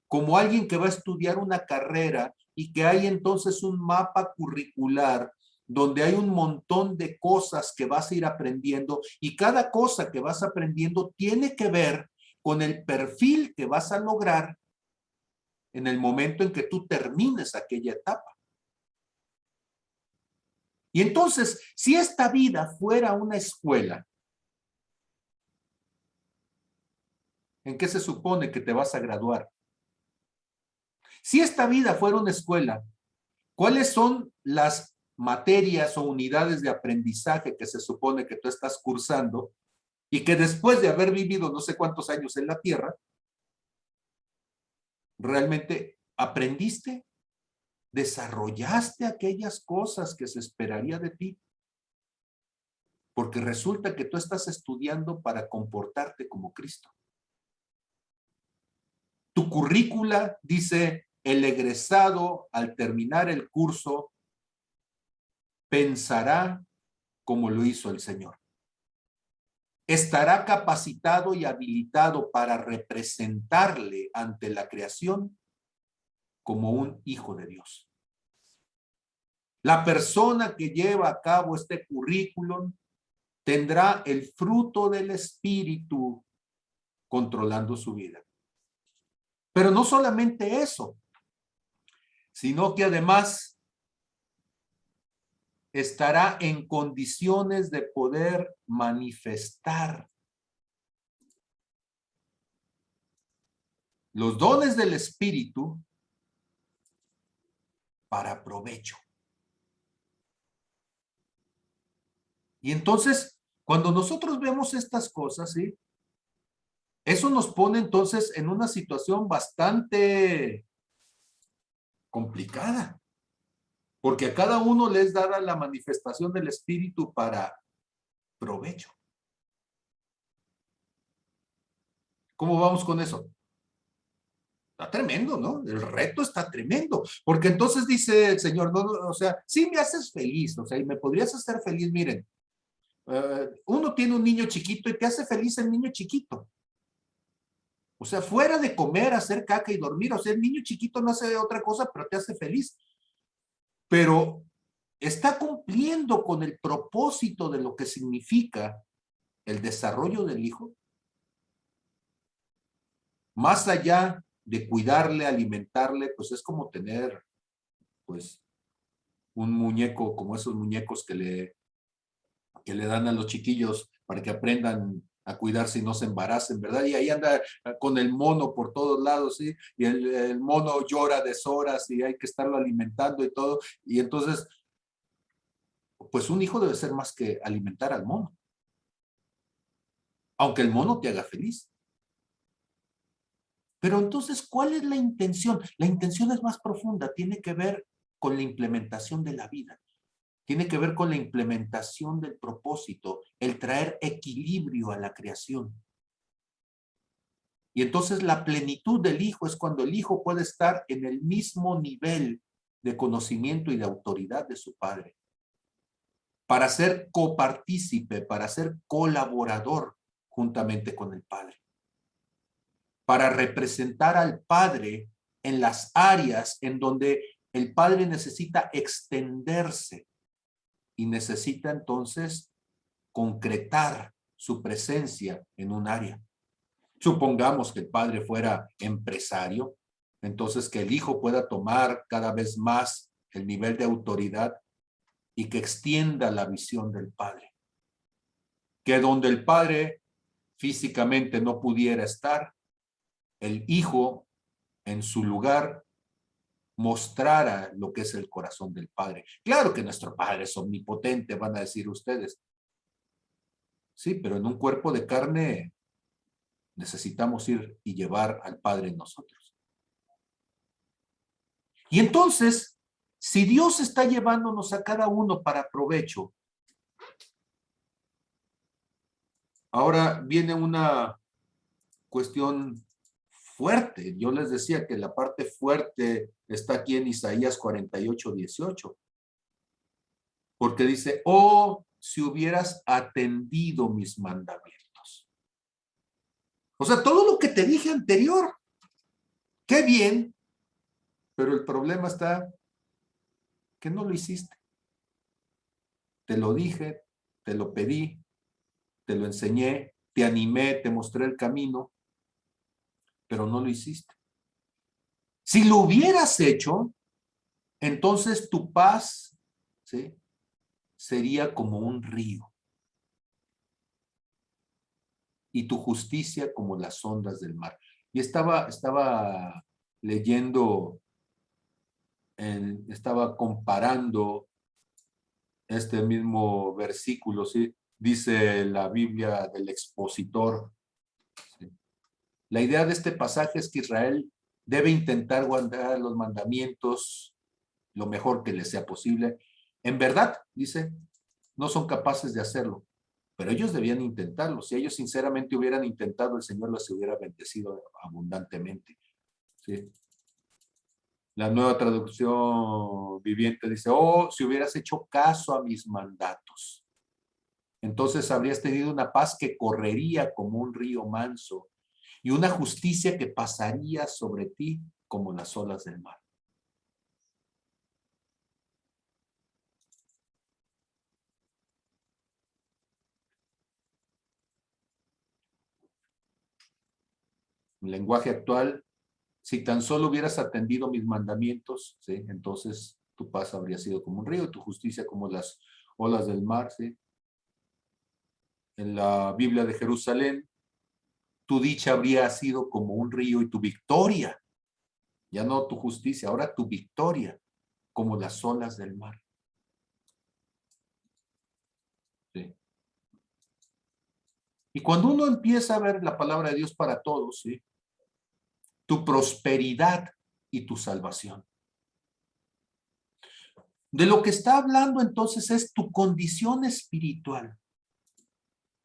como alguien que va a estudiar una carrera y que hay entonces un mapa curricular donde hay un montón de cosas que vas a ir aprendiendo y cada cosa que vas aprendiendo tiene que ver con el perfil que vas a lograr en el momento en que tú termines aquella etapa. Y entonces, si esta vida fuera una escuela, ¿en qué se supone que te vas a graduar? Si esta vida fuera una escuela, ¿cuáles son las materias o unidades de aprendizaje que se supone que tú estás cursando y que después de haber vivido no sé cuántos años en la Tierra, realmente aprendiste, desarrollaste aquellas cosas que se esperaría de ti? Porque resulta que tú estás estudiando para comportarte como Cristo. Tu currícula dice: el egresado al terminar el curso pensará como lo hizo el Señor. Estará capacitado y habilitado para representarle ante la creación como un hijo de Dios. La persona que lleva a cabo este currículum tendrá el fruto del Espíritu controlando su vida. Pero no solamente eso, sino que además estará en condiciones de poder manifestar los dones del Espíritu para provecho. Y entonces, cuando nosotros vemos estas cosas, ¿sí?, eso nos pone entonces en una situación bastante complicada, porque a cada uno le es dada la manifestación del Espíritu para provecho. ¿Cómo vamos con eso? Está tremendo, ¿no? El reto está tremendo, porque entonces dice el Señor, no, o sea, sí me haces feliz, o sea, y me podrías hacer feliz. Miren, uno tiene un niño chiquito y te hace feliz el niño chiquito. O sea, fuera de comer, hacer caca y dormir, o sea, el niño chiquito no hace otra cosa, pero te hace feliz. Pero está cumpliendo con el propósito de lo que significa el desarrollo del hijo. Más allá de cuidarle, alimentarle, pues es como tener, pues, un muñeco, como esos muñecos que le dan a los chiquillos para que aprendan a cuidarse y no se embaracen, ¿verdad? Y ahí anda con el mono por todos lados, ¿sí? Y el mono llora deshoras y hay que estarlo alimentando y todo. Y entonces, Pues un hijo debe ser más que alimentar al mono. Aunque el mono te haga feliz. Pero entonces, ¿cuál es la intención? La intención es más profunda, tiene que ver con la implementación de la vida. Tiene que ver con la implementación del propósito, el traer equilibrio a la creación. Y entonces la plenitud del hijo es cuando el hijo puede estar en el mismo nivel de conocimiento y de autoridad de su padre. Para ser copartícipe, para ser colaborador juntamente con el padre. Para representar al padre en las áreas en donde el padre necesita extenderse y necesita entonces concretar su presencia en un área. Supongamos que el padre fuera empresario, entonces que el hijo pueda tomar cada vez más el nivel de autoridad y que extienda la visión del padre. Que donde el padre físicamente no pudiera estar, el hijo en su lugar mostrara lo que es el corazón del padre. Claro que nuestro padre es omnipotente, van a decir ustedes. Sí, pero en un cuerpo de carne necesitamos ir y llevar al Padre en nosotros. Y entonces, si Dios está llevándonos a cada uno para provecho, ahora viene una cuestión fuerte. Yo les decía que la parte fuerte está aquí en Isaías 48:18. Porque dice, oh, si hubieras atendido mis mandamientos. O sea, todo lo que te dije anterior, qué bien, pero el problema está que no lo hiciste. Te lo dije, te lo pedí, te lo enseñé, te animé, te mostré el camino, pero no lo hiciste. Si lo hubieras hecho, entonces tu paz, ¿sí?, sería como un río. Y tu justicia como las ondas del mar. Y estaba leyendo, estaba comparando este mismo versículo, ¿sí? Dice la Biblia del expositor. ¿Sí? La idea de este pasaje es que Israel debe intentar guardar los mandamientos lo mejor que les sea posible. En verdad, dice, no son capaces de hacerlo. Pero ellos debían intentarlo. Si ellos sinceramente hubieran intentado, el Señor los hubiera bendecido abundantemente. ¿Sí? La Nueva Traducción Viviente dice, oh, si hubieras hecho caso a mis mandatos, entonces habrías tenido una paz que correría como un río manso y una justicia que pasaría sobre ti como las olas del mar. En lenguaje actual, si tan solo hubieras atendido mis mandamientos, ¿sí?, entonces tu paz habría sido como un río y tu justicia como las olas del mar. ¿Sí? En la Biblia de Jerusalén, tu dicha habría sido como un río y tu victoria, ya no tu justicia, ahora tu victoria, como las olas del mar. ¿Sí? Y cuando uno empieza a ver la palabra de Dios para todos, ¿sí?, tu prosperidad y tu salvación. De lo que está hablando entonces es tu condición espiritual.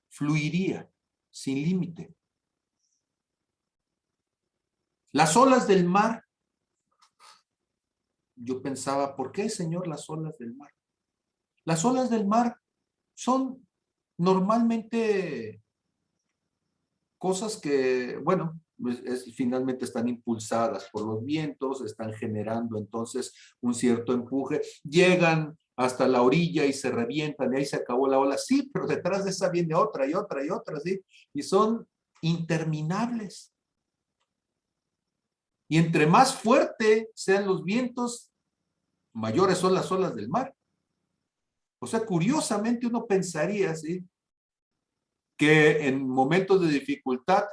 Fluiría sin límite. Las olas del mar. Yo pensaba, ¿por qué, Señor, las olas del mar? Las olas del mar son normalmente cosas que, bueno, finalmente están impulsadas por los vientos, están generando entonces un cierto empuje, llegan hasta la orilla y se revientan y ahí se acabó la ola. Sí, pero detrás de esa viene otra y otra y otra, ¿sí? Y son interminables. Y entre más fuerte sean los vientos, mayores son las olas del mar. O sea, curiosamente uno pensaría, ¿sí?, que en momentos de dificultad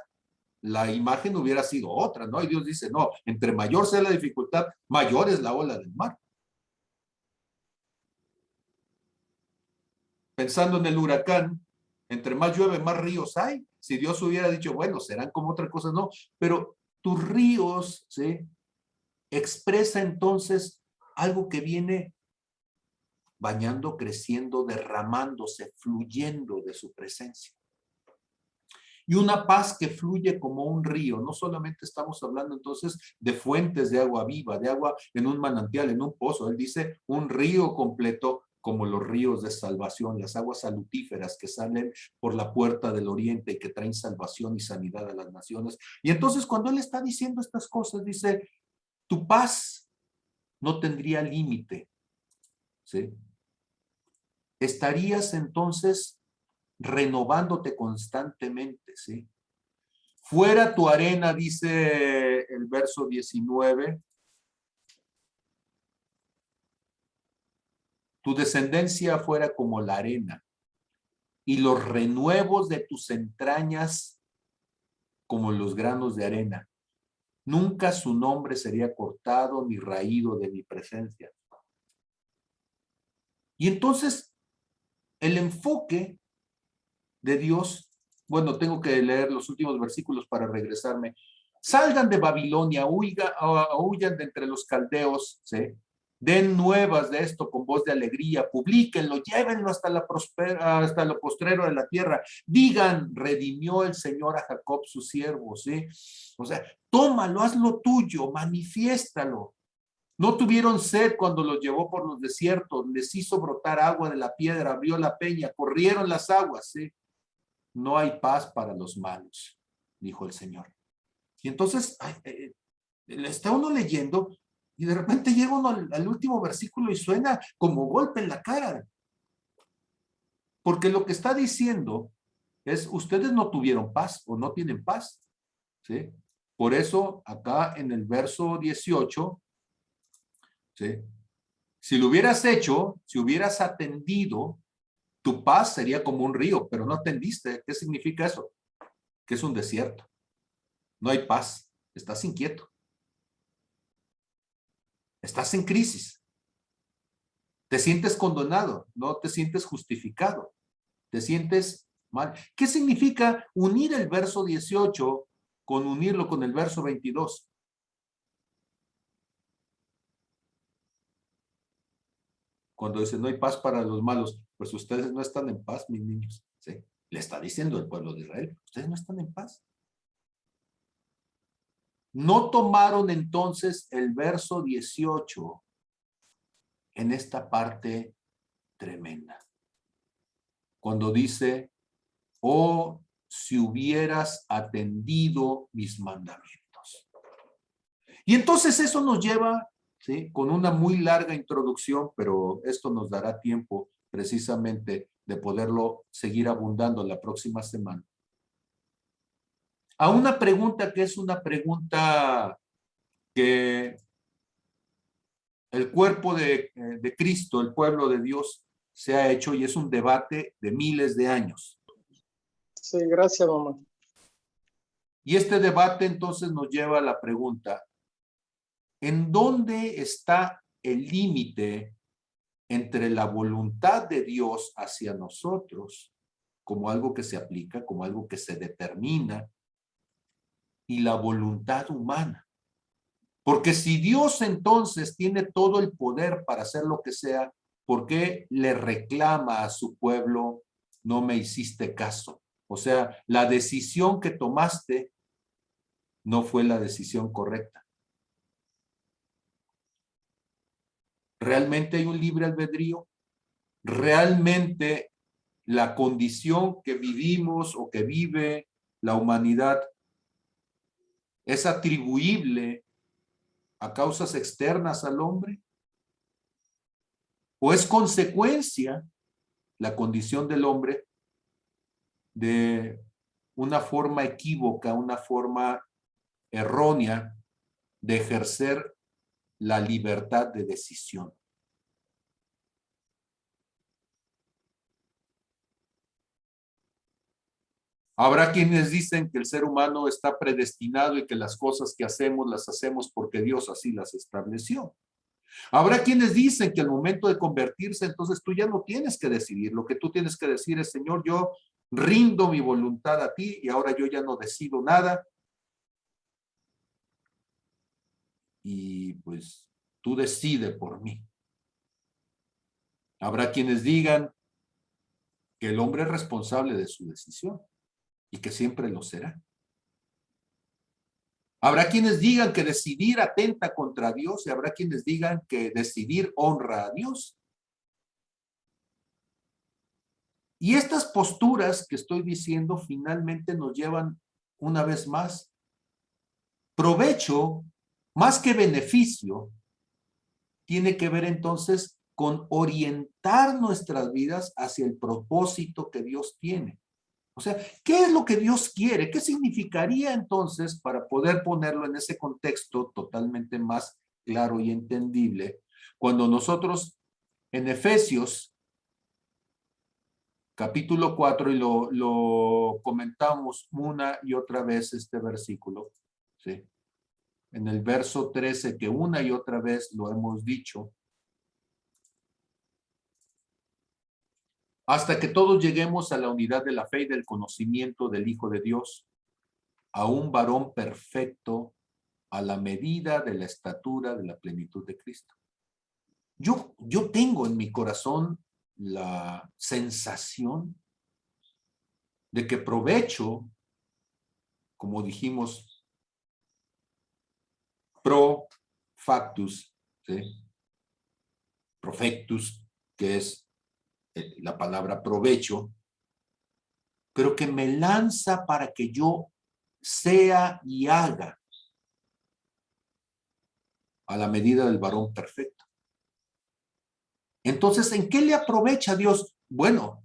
la imagen hubiera sido otra, ¿no? Y Dios dice, no, entre mayor sea la dificultad, mayor es la ola del mar. pensando en el huracán, entre más llueve, más ríos hay. Si Dios hubiera dicho, bueno, serán como otra cosa, no. Pero tus ríos, ¿sí? Expresa entonces algo que viene bañando, creciendo, derramándose, fluyendo de su presencia. Y una paz que fluye como un río. No solamente estamos hablando entonces de fuentes de agua viva, de agua en un manantial, en un pozo. Él dice un río completo como los ríos de salvación, las aguas salutíferas que salen por la puerta del oriente y que traen salvación y sanidad a las naciones. Y entonces cuando él está diciendo estas cosas, dice, tu paz no tendría límite, ¿sí? Estarías entonces renovándote constantemente, ¿sí? Fuera tu arena, dice el verso 19, tu descendencia fuera como la arena, y los renuevos de tus entrañas como los granos de arena. Nunca su nombre sería cortado ni raído de mi presencia. Y entonces, el enfoque de Dios, bueno, tengo que leer los últimos versículos para regresarme. Salgan de Babilonia, huyan de entre los caldeos, ¿sí? Den nuevas de esto con voz de alegría, publíquenlo, llévenlo hasta lo postrero de la tierra. Digan, redimió el Señor a Jacob su siervo, ¿sí? O sea, tómalo, hazlo tuyo, manifiéstalo. No tuvieron sed cuando los llevó por los desiertos, les hizo brotar agua de la piedra, abrió la peña, corrieron las aguas, ¿sí? No hay paz para los malos, dijo el Señor. Y entonces está uno leyendo y de repente llega uno al último versículo y suena como golpe en la cara. Porque lo que está diciendo es, ustedes no tuvieron paz o no tienen paz, ¿sí? Por eso acá en el verso 18, ¿sí? Si lo hubieras hecho, si hubieras atendido, tu paz sería como un río, pero no atendiste. ¿Qué significa eso? Que es un desierto. No hay paz. Estás inquieto. Estás en crisis. Te sientes condenado, no te sientes justificado. Te sientes mal. ¿Qué significa unir el verso 18 con unirlo con el verso 22? Cuando dice no hay paz para los malos, pues ustedes no están en paz, mis niños. ¿Sí? Le está diciendo el pueblo de Israel, ustedes no están en paz. No tomaron entonces el verso 18 en esta parte tremenda. Cuando dice, oh, si hubieras atendido mis mandamientos. Y entonces eso nos lleva, ¿sí? Con una muy larga introducción, pero esto nos dará tiempo precisamente de poderlo seguir abundando la próxima semana. A una pregunta que es una pregunta que el cuerpo de Cristo, el pueblo de Dios, se ha hecho y es un debate de miles de años. Sí, gracias, mamá. Y este debate entonces nos lleva a la pregunta, ¿en dónde está el límite entre la voluntad de Dios hacia nosotros, como algo que se aplica, como algo que se determina, y la voluntad humana? Porque si Dios entonces tiene todo el poder para hacer lo que sea, ¿por qué le reclama a su pueblo, no me hiciste caso? O sea, la decisión que tomaste no fue la decisión correcta. ¿Realmente hay un libre albedrío? ¿Realmente la condición que vivimos o que vive la humanidad es atribuible a causas externas al hombre? ¿O es consecuencia la condición del hombre de una forma equívoca, una forma errónea de ejercer la libertad de decisión? Habrá quienes dicen que el ser humano está predestinado y que las cosas que hacemos las hacemos porque Dios así las estableció. Habrá quienes dicen que al momento de convertirse, entonces tú ya no tienes que decidir. Lo que tú tienes que decir es, Señor, yo rindo mi voluntad a ti y ahora yo ya no decido nada. Y pues tú decides por mí. Habrá quienes digan que el hombre es responsable de su decisión y que siempre lo será. Habrá quienes digan que decidir atenta contra Dios y habrá quienes digan que decidir honra a Dios. Y estas posturas que estoy diciendo finalmente nos llevan una vez más provecho, más que beneficio, tiene que ver entonces con orientar nuestras vidas hacia el propósito que Dios tiene. O sea, ¿qué es lo que Dios quiere? ¿Qué significaría entonces, para poder ponerlo en ese contexto totalmente más claro y entendible, cuando nosotros en Efesios capítulo 4, y lo comentamos una y otra vez este versículo, ¿sí? En el verso 13, que una y otra vez lo hemos dicho, hasta que todos lleguemos a la unidad de la fe y del conocimiento del Hijo de Dios, a un varón perfecto, a la medida de la estatura de la plenitud de Cristo. Yo tengo en mi corazón la sensación de que provecho, como dijimos, pro factus, ¿sí? Profectus, que es la palabra provecho, pero que me lanza para que yo sea y haga a la medida del varón perfecto. Entonces, ¿en qué le aprovecha Dios? Bueno,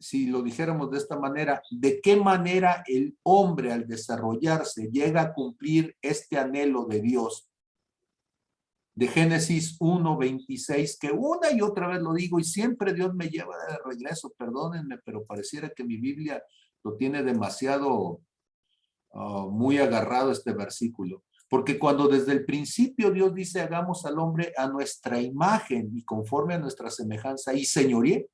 si lo dijéramos de esta manera, ¿de qué manera el hombre al desarrollarse llega a cumplir este anhelo de Dios? De Génesis 1:26, que una y otra vez lo digo y siempre Dios me lleva de regreso, perdónenme, pero pareciera que mi Biblia lo tiene demasiado muy agarrado este versículo. Porque cuando desde el principio Dios dice, hagamos al hombre a nuestra imagen y conforme a nuestra semejanza y señoríe,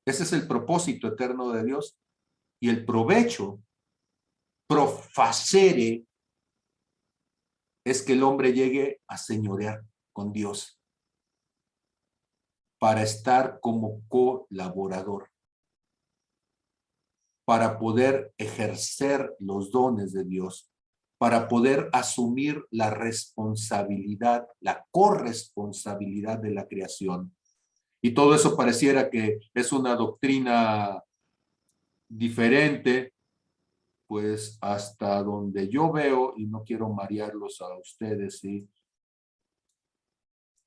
ese es el propósito eterno de Dios. Y el provecho, profacere, es que el hombre llegue a señorear con Dios para estar como colaborador, para poder ejercer los dones de Dios, para poder asumir la responsabilidad, la corresponsabilidad de la creación. Y todo eso pareciera que es una doctrina diferente, pues hasta donde yo veo, y no quiero marearlos a ustedes, ¿sí?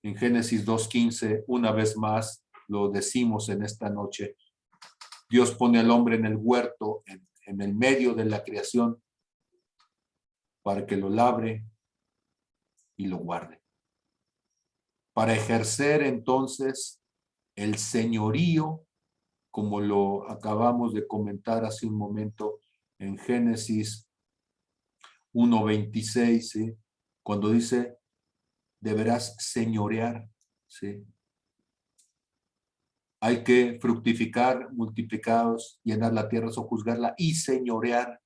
En Génesis 2:15, una vez más, lo decimos en esta noche, Dios pone al hombre en el huerto, en el medio de la creación, para que lo labre y lo guarde. Para ejercer entonces el señorío, como lo acabamos de comentar hace un momento en Génesis 1:26, ¿sí? Cuando dice, deberás señorear, ¿sí? Hay que fructificar, multiplicados, llenar la tierra, sojuzgarla y señorear.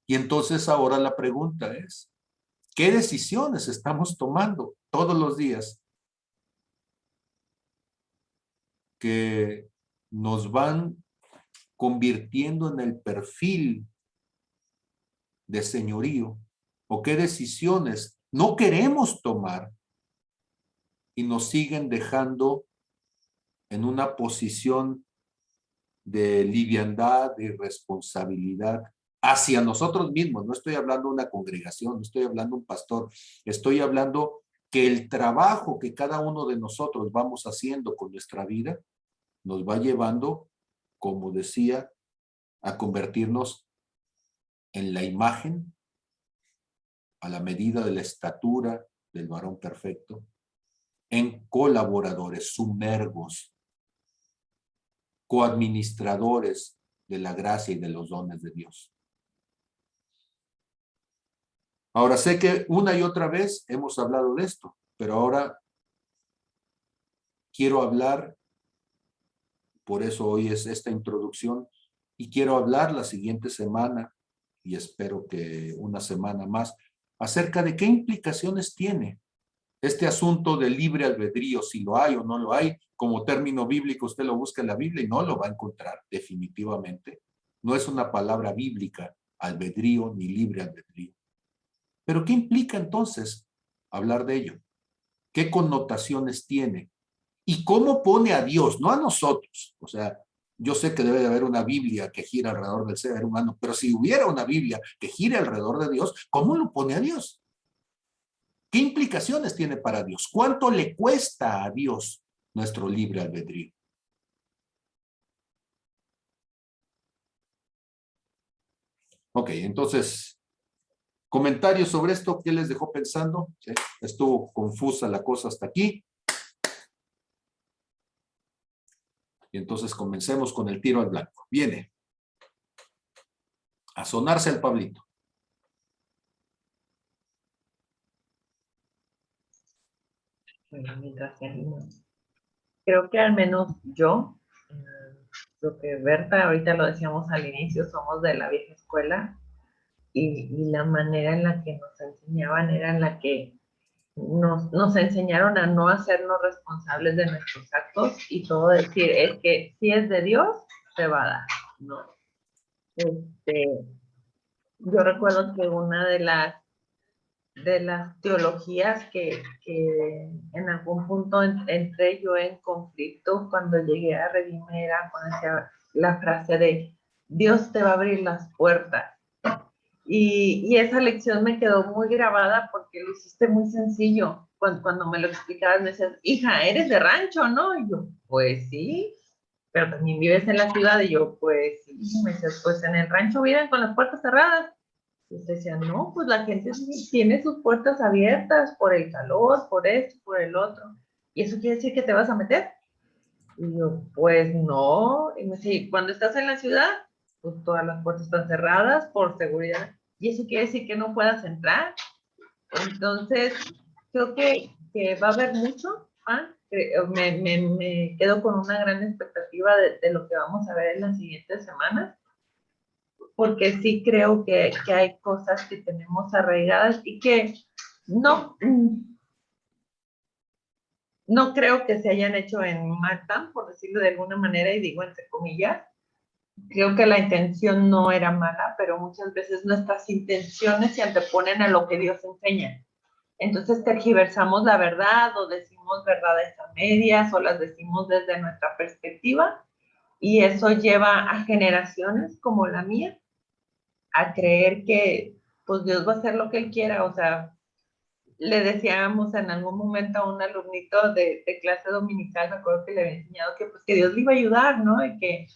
Y entonces ahora la pregunta es, ¿qué decisiones estamos tomando todos los días que nos van convirtiendo en el perfil de señorío? ¿O qué decisiones no queremos tomar y nos siguen dejando en una posición de liviandad, de irresponsabilidad hacia nosotros mismos? No estoy hablando de una congregación, no estoy hablando de un pastor, estoy hablando que el trabajo que cada uno de nosotros vamos haciendo con nuestra vida nos va llevando, como decía, a convertirnos en la imagen, a la medida de la estatura del varón perfecto, en colaboradores, sumergos, coadministradores de la gracia y de los dones de Dios. Ahora, sé que una y otra vez hemos hablado de esto, pero ahora quiero hablar, por eso hoy es esta introducción, y quiero hablar la siguiente semana, y espero que una semana más, acerca de qué implicaciones tiene este asunto del libre albedrío, si lo hay o no lo hay. Como término bíblico usted lo busca en la Biblia y no lo va a encontrar definitivamente. No es una palabra bíblica, albedrío ni libre albedrío. Pero ¿qué implica entonces hablar de ello? ¿Qué connotaciones tiene? ¿Y cómo pone a Dios? No a nosotros. O sea, yo sé que debe de haber una Biblia que gira alrededor del ser humano, pero si hubiera una Biblia que gire alrededor de Dios, ¿cómo lo pone a Dios? ¿Qué implicaciones tiene para Dios? ¿Cuánto le cuesta a Dios nuestro libre albedrío? Ok, entonces, comentarios sobre esto, ¿qué les dejó pensando? ¿Sí? Estuvo confusa la cosa hasta aquí. Y entonces comencemos con el tiro al blanco. Viene a sonarse el Pablito. Bueno, mientras se anima. Creo que al menos yo, lo que Berta, ahorita lo decíamos al inicio, somos de la vieja escuela y la manera en la que nos enseñaban era en la que nos enseñaron a no hacernos responsables de nuestros actos y todo decir, es que si es de Dios, te va a dar, ¿no? Yo recuerdo que una de las teologías que en algún punto entré yo en conflicto cuando llegué a Redime era cuando decía la frase de Dios te va a abrir las puertas. Y esa lección me quedó muy grabada porque lo hiciste muy sencillo. Cuando me lo explicabas me decías, hija, eres de rancho, ¿no? Y yo, pues sí, pero también vives en la ciudad. Y yo, pues sí. Me decías, pues en el rancho viven con las puertas cerradas. Y usted decía, no, pues la gente tiene sus puertas abiertas por el calor, por esto, por el otro. ¿Y eso quiere decir que te vas a meter? Y yo, pues no. Y me decía, cuando estás en la ciudad, pues todas las puertas están cerradas por seguridad. ¿Y eso quiere decir que no puedas entrar? Entonces, creo que va a haber mucho. Me quedo con una gran expectativa de lo que vamos a ver en las siguientes semanas, porque sí creo que hay cosas que tenemos arraigadas y que no, no creo que se hayan hecho en Malta, por decirlo de alguna manera, y digo entre comillas. Creo que la intención no era mala, pero muchas veces nuestras intenciones se anteponen a lo que Dios enseña. Entonces tergiversamos la verdad o decimos verdades a medias o las decimos desde nuestra perspectiva, y eso lleva a generaciones como la mía a creer que pues Dios va a hacer lo que Él quiera. O sea, le decíamos en algún momento a un alumnito de clase dominical, me acuerdo que le había enseñado que pues que Dios le iba a ayudar, ¿no? Y que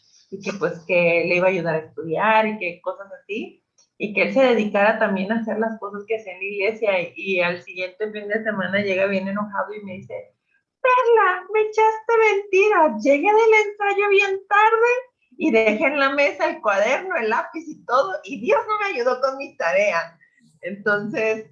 pues que le iba a ayudar a estudiar y que cosas así, y que él se dedicara también a hacer las cosas que hacía en la iglesia. Y al siguiente fin de semana llega bien enojado y me dice, Perla, me echaste mentira, llegué del ensayo bien tarde y dejé en la mesa el cuaderno, el lápiz y todo, y Dios no me ayudó con mis tareas. Entonces,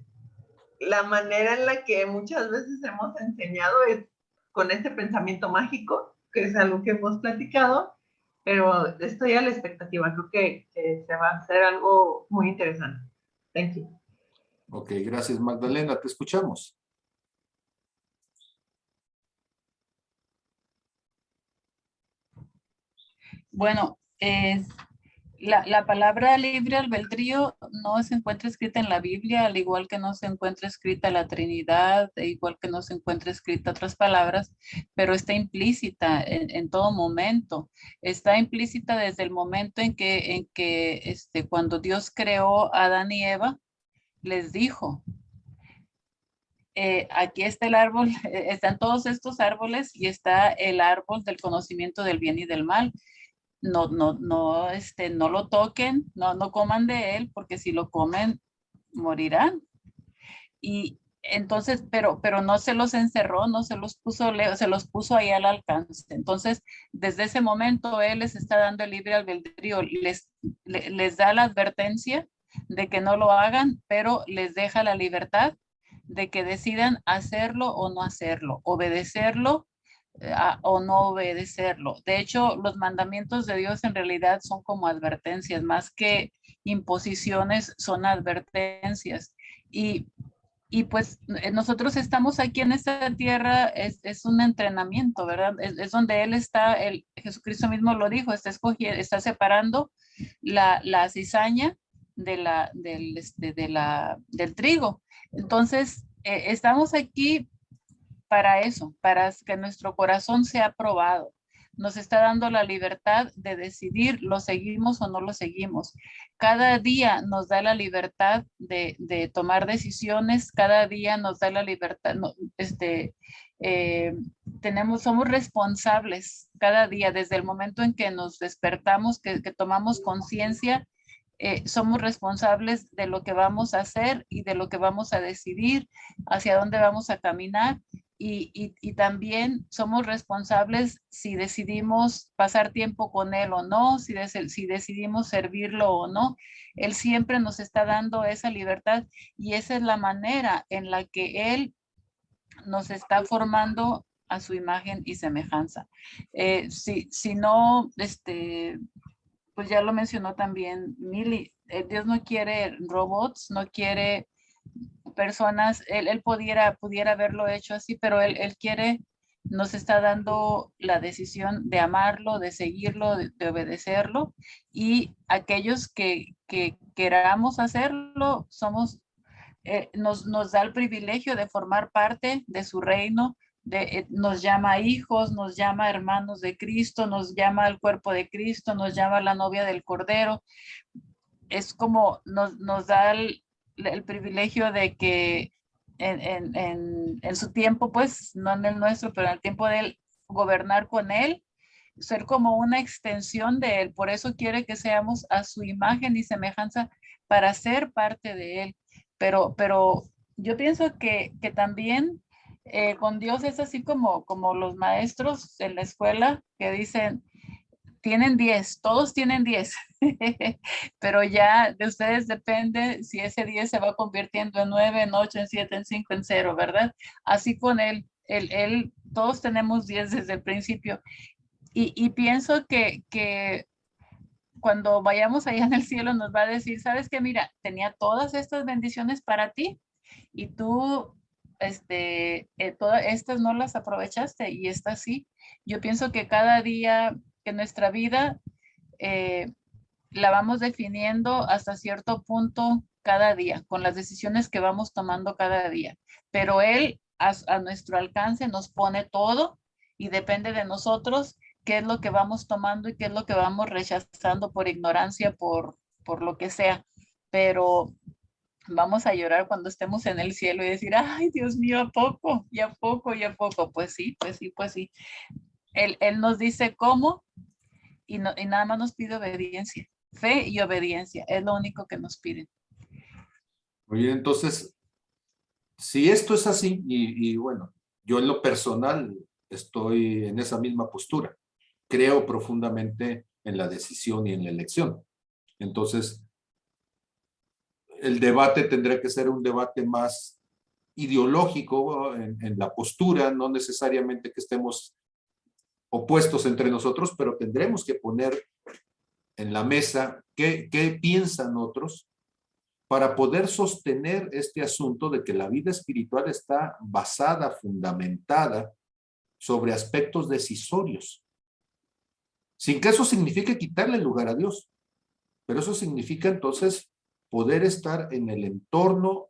la manera en la que muchas veces hemos enseñado es con este pensamiento mágico, que es algo que hemos platicado, pero estoy a la expectativa. Creo que se va a hacer algo muy interesante. Thank you. Ok, gracias Magdalena, te escuchamos. Bueno, la palabra libre albedrío no se encuentra escrita en la Biblia, al igual que no se encuentra escrita la Trinidad, igual que no se encuentra escrita otras palabras, pero está implícita en todo momento. Está implícita desde el momento en que cuando Dios creó a Adán y Eva, les dijo, aquí está el árbol, están todos estos árboles y está el árbol del conocimiento del bien y del mal. No lo toquen, no coman de él, porque si lo comen, morirán. Y entonces, pero no se los encerró, no se los puso lejos, se los puso ahí al alcance. Entonces, desde ese momento, él les está dando el libre albedrío, les da la advertencia de que no lo hagan, pero les deja la libertad de que decidan hacerlo o no hacerlo, obedecerlo o no obedecerlo. De hecho, los mandamientos de Dios en realidad son como advertencias, más que imposiciones, son advertencias. Y pues nosotros estamos aquí en esta tierra, es un entrenamiento, ¿verdad? Es donde Él está, Jesucristo mismo lo dijo, está separando la cizaña del trigo. Entonces, estamos aquí para eso, para que nuestro corazón sea probado. Nos está dando la libertad de decidir, lo seguimos o no lo seguimos. Cada día nos da la libertad de tomar decisiones, cada día nos da la libertad, somos responsables cada día, desde el momento en que nos despertamos, que tomamos conciencia, somos responsables de lo que vamos a hacer y de lo que vamos a decidir, hacia dónde vamos a caminar. Y también somos responsables si decidimos pasar tiempo con Él o no, si decidimos servirlo o no. Él siempre nos está dando esa libertad y esa es la manera en la que Él nos está formando a su imagen y semejanza. Si no, pues ya lo mencionó también Mili, Dios no quiere robots, no quiere personas, él pudiera haberlo hecho así, pero él quiere, nos está dando la decisión de amarlo, de seguirlo, de obedecerlo, y aquellos que queramos hacerlo, nos da el privilegio de formar parte de su reino, nos llama hijos, nos llama hermanos de Cristo, nos llama al cuerpo de Cristo, nos llama la novia del Cordero. Es como nos da el privilegio de que en su tiempo, pues, no en el nuestro, pero en el tiempo de Él, gobernar con Él, ser como una extensión de Él. Por eso quiere que seamos a su imagen y semejanza para ser parte de Él. Pero yo pienso que también con Dios es así como los maestros en la escuela que dicen, tienen 10, todos tienen 10, pero ya de ustedes depende si ese 10 se va convirtiendo en 9, en 8, en 7, en 5, en 0, ¿verdad? Así con él, todos tenemos 10 desde el principio. Y pienso que cuando vayamos allá en el cielo nos va a decir, ¿sabes qué? Mira, tenía todas estas bendiciones para ti y tú, todas estas no las aprovechaste y estas sí. Yo pienso que cada día que nuestra vida la vamos definiendo hasta cierto punto cada día, con las decisiones que vamos tomando cada día. Pero Él a nuestro alcance nos pone todo y depende de nosotros qué es lo que vamos tomando y qué es lo que vamos rechazando por ignorancia, por lo que sea. Pero vamos a llorar cuando estemos en el cielo y decir, ay, Dios mío, ¿a poco? ¿Y a poco? ¿Y a poco? Pues sí, pues sí, pues sí. Él nos dice cómo y nada más nos pide obediencia. Fe y obediencia es lo único que nos piden. Muy bien, entonces, si esto es así, y bueno, yo en lo personal estoy en esa misma postura. Creo profundamente en la decisión y en la elección. Entonces, el debate tendrá que ser un debate más ideológico en la postura, no necesariamente que estemos opuestos entre nosotros, pero tendremos que poner en la mesa qué piensan otros para poder sostener este asunto de que la vida espiritual está basada, fundamentada sobre aspectos decisorios. Sin que eso signifique quitarle el lugar a Dios, pero eso significa entonces poder estar en el entorno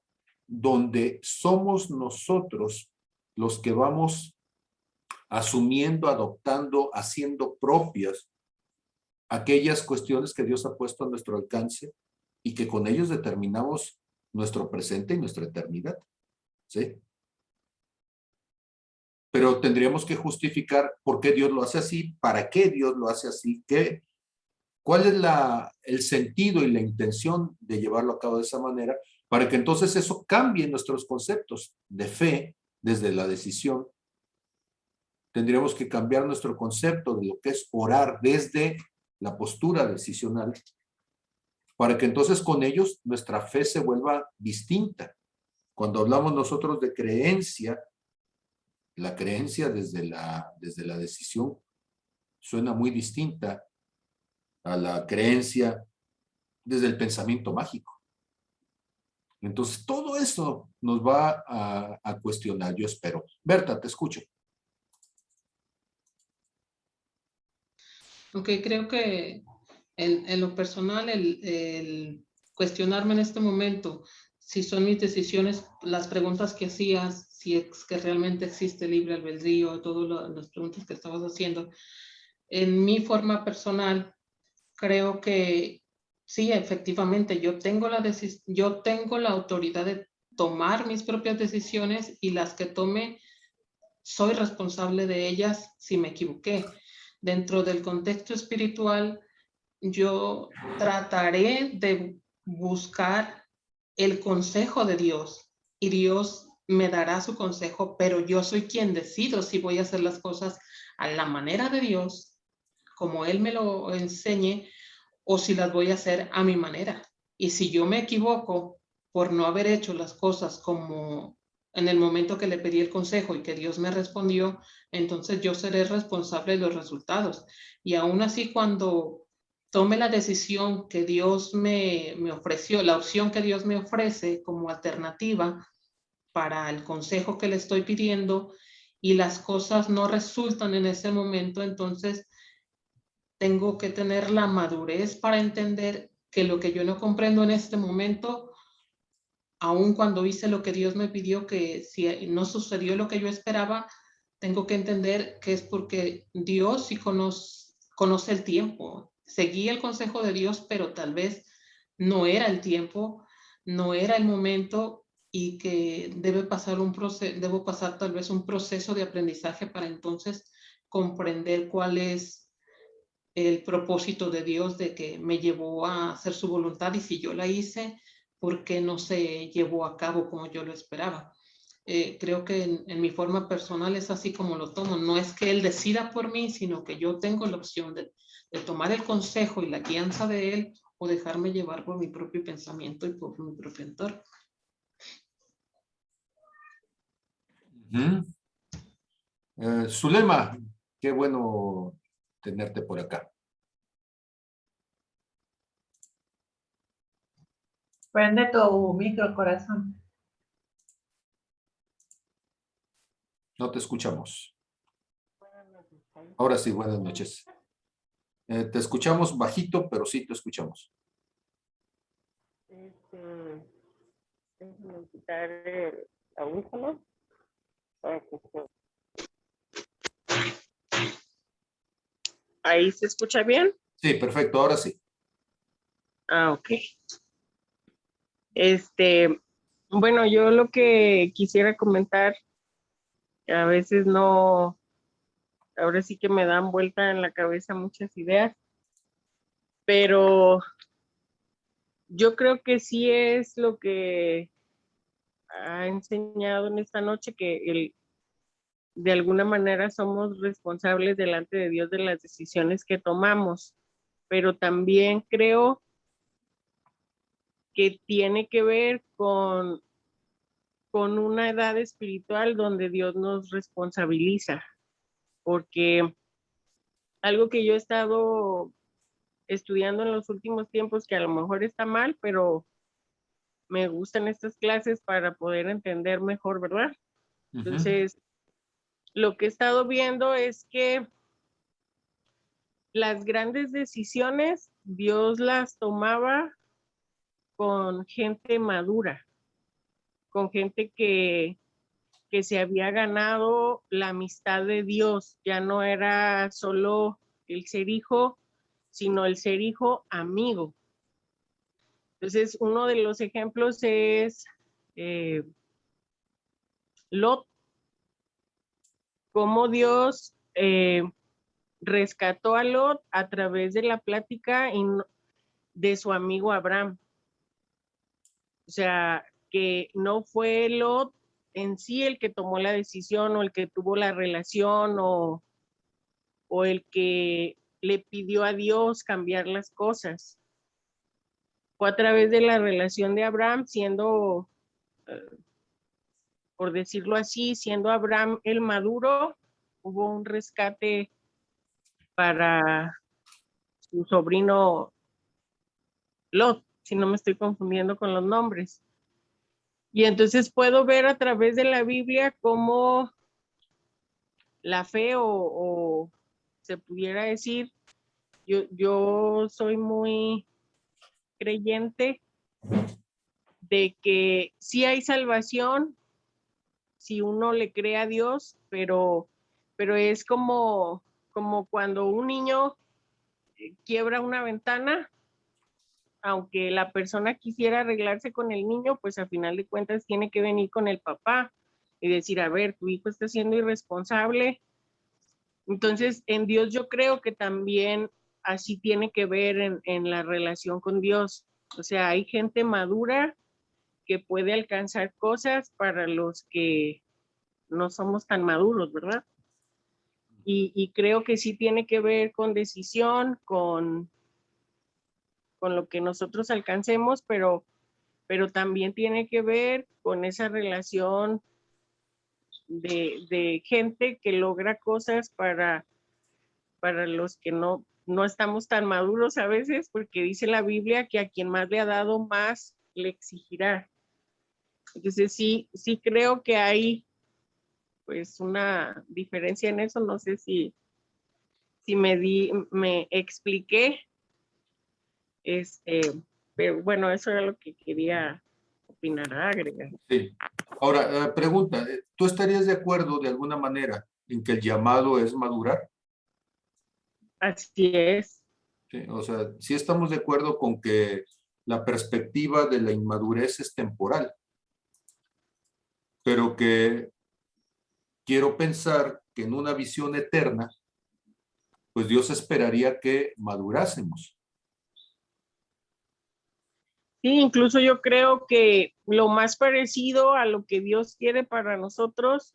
donde somos nosotros los que vamos asumiendo, adoptando, haciendo propias aquellas cuestiones que Dios ha puesto a nuestro alcance y que con ellos determinamos nuestro presente y nuestra eternidad. ¿Sí? Pero tendríamos que justificar por qué Dios lo hace así, para qué Dios lo hace así, cuál es el sentido y la intención de llevarlo a cabo de esa manera, para que entonces eso cambie nuestros conceptos de fe desde la decisión. Tendríamos que cambiar nuestro concepto de lo que es orar desde la postura decisional para que entonces con ellos nuestra fe se vuelva distinta. Cuando hablamos nosotros de creencia, la creencia desde la decisión suena muy distinta a la creencia desde el pensamiento mágico. Entonces, todo eso nos va a cuestionar, yo espero. Berta, te escucho. Ok, creo que en lo personal, el cuestionarme en este momento si son mis decisiones, las preguntas que hacías, si es que realmente existe libre albedrío, todas las preguntas que estabas haciendo, en mi forma personal, creo que sí, efectivamente, yo tengo la autoridad de tomar mis propias decisiones y las que tome, soy responsable de ellas si me equivoqué. Dentro del contexto espiritual, yo trataré de buscar el consejo de Dios y Dios me dará su consejo, pero yo soy quien decido si voy a hacer las cosas a la manera de Dios, como Él me lo enseñe, o si las voy a hacer a mi manera. Y si yo me equivoco por no haber hecho las cosas como en el momento que le pedí el consejo y que Dios me respondió, entonces yo seré responsable de los resultados. Y aún así, cuando tome la decisión que Dios me ofreció, la opción que Dios me ofrece como alternativa para el consejo que le estoy pidiendo y las cosas no resultan en ese momento, entonces tengo que tener la madurez para entender que lo que yo no comprendo en este momento, aun cuando hice lo que Dios me pidió, que si no sucedió lo que yo esperaba, tengo que entender que es porque Dios sí conoce el tiempo. Seguí el consejo de Dios, pero tal vez no era el tiempo, no era el momento y que debo pasar tal vez un proceso de aprendizaje para entonces comprender cuál es el propósito de Dios de que me llevó a hacer su voluntad y si yo la hice, ¿por qué no se llevó a cabo como yo lo esperaba? Creo que en mi forma personal es así como lo tomo. No es que Él decida por mí, sino que yo tengo la opción de tomar el consejo y la guianza de Él o dejarme llevar por mi propio pensamiento y por mi propio entorno. Zulema, qué bueno tenerte por acá. Prende tu micro, corazón. No te escuchamos. Ahora sí, buenas noches. Te escuchamos bajito, pero sí te escuchamos. Déjame quitar el audífono para que ¿Ahí se escucha bien? Sí, perfecto, ahora sí. Ah, ok. Bueno, yo lo que quisiera comentar, a veces no, ahora sí que me dan vuelta en la cabeza muchas ideas, pero yo creo que sí es lo que ha enseñado en esta noche, que de alguna manera somos responsables delante de Dios de las decisiones que tomamos, pero también creo que tiene que ver con una edad espiritual donde Dios nos responsabiliza, porque algo que yo he estado estudiando en los últimos tiempos, que a lo mejor está mal, pero me gustan estas clases para poder entender mejor, ¿verdad? Entonces, lo que he estado viendo es que las grandes decisiones Dios las tomaba con gente madura, con gente que se había ganado la amistad de Dios. Ya no era solo el ser hijo, sino el ser hijo amigo. Entonces, uno de los ejemplos es Lot, cómo Dios rescató a Lot a través de la plática de su amigo Abraham. O sea, que no fue Lot en sí el que tomó la decisión o el que tuvo la relación o el que le pidió a Dios cambiar las cosas, fue a través de la relación de Abraham, siendo, por decirlo así, siendo Abraham el maduro, hubo un rescate para su sobrino Lot, si no me estoy confundiendo con los nombres. Y entonces puedo ver a través de la Biblia cómo la fe o se pudiera decir, yo soy muy creyente de que sí hay salvación si uno le cree a Dios, pero es como cuando un niño quiebra una ventana, aunque la persona quisiera arreglarse con el niño, pues a final de cuentas tiene que venir con el papá y decir, a ver, tu hijo está siendo irresponsable. Entonces, en Dios yo creo que también así tiene que ver en la relación con Dios. O sea, hay gente madura que puede alcanzar cosas para los que no somos tan maduros, ¿verdad? Y creo que sí tiene que ver con decisión, con lo que nosotros alcancemos, pero también tiene que ver con esa relación de gente que logra cosas para los que no estamos tan maduros a veces, porque dice la Biblia que a quien más le ha dado, más le exigirá. Entonces sí creo que hay pues una diferencia en eso. No sé si me expliqué. Pero bueno, eso era lo que quería opinar, agregar. Sí. Ahora, pregunta, ¿tú estarías de acuerdo de alguna manera en que el llamado es madurar? Así es. Sí, o sea, sí estamos de acuerdo con que la perspectiva de la inmadurez es temporal, pero que quiero pensar que en una visión eterna, pues Dios esperaría que madurásemos. Sí, incluso yo creo que lo más parecido a lo que Dios quiere para nosotros,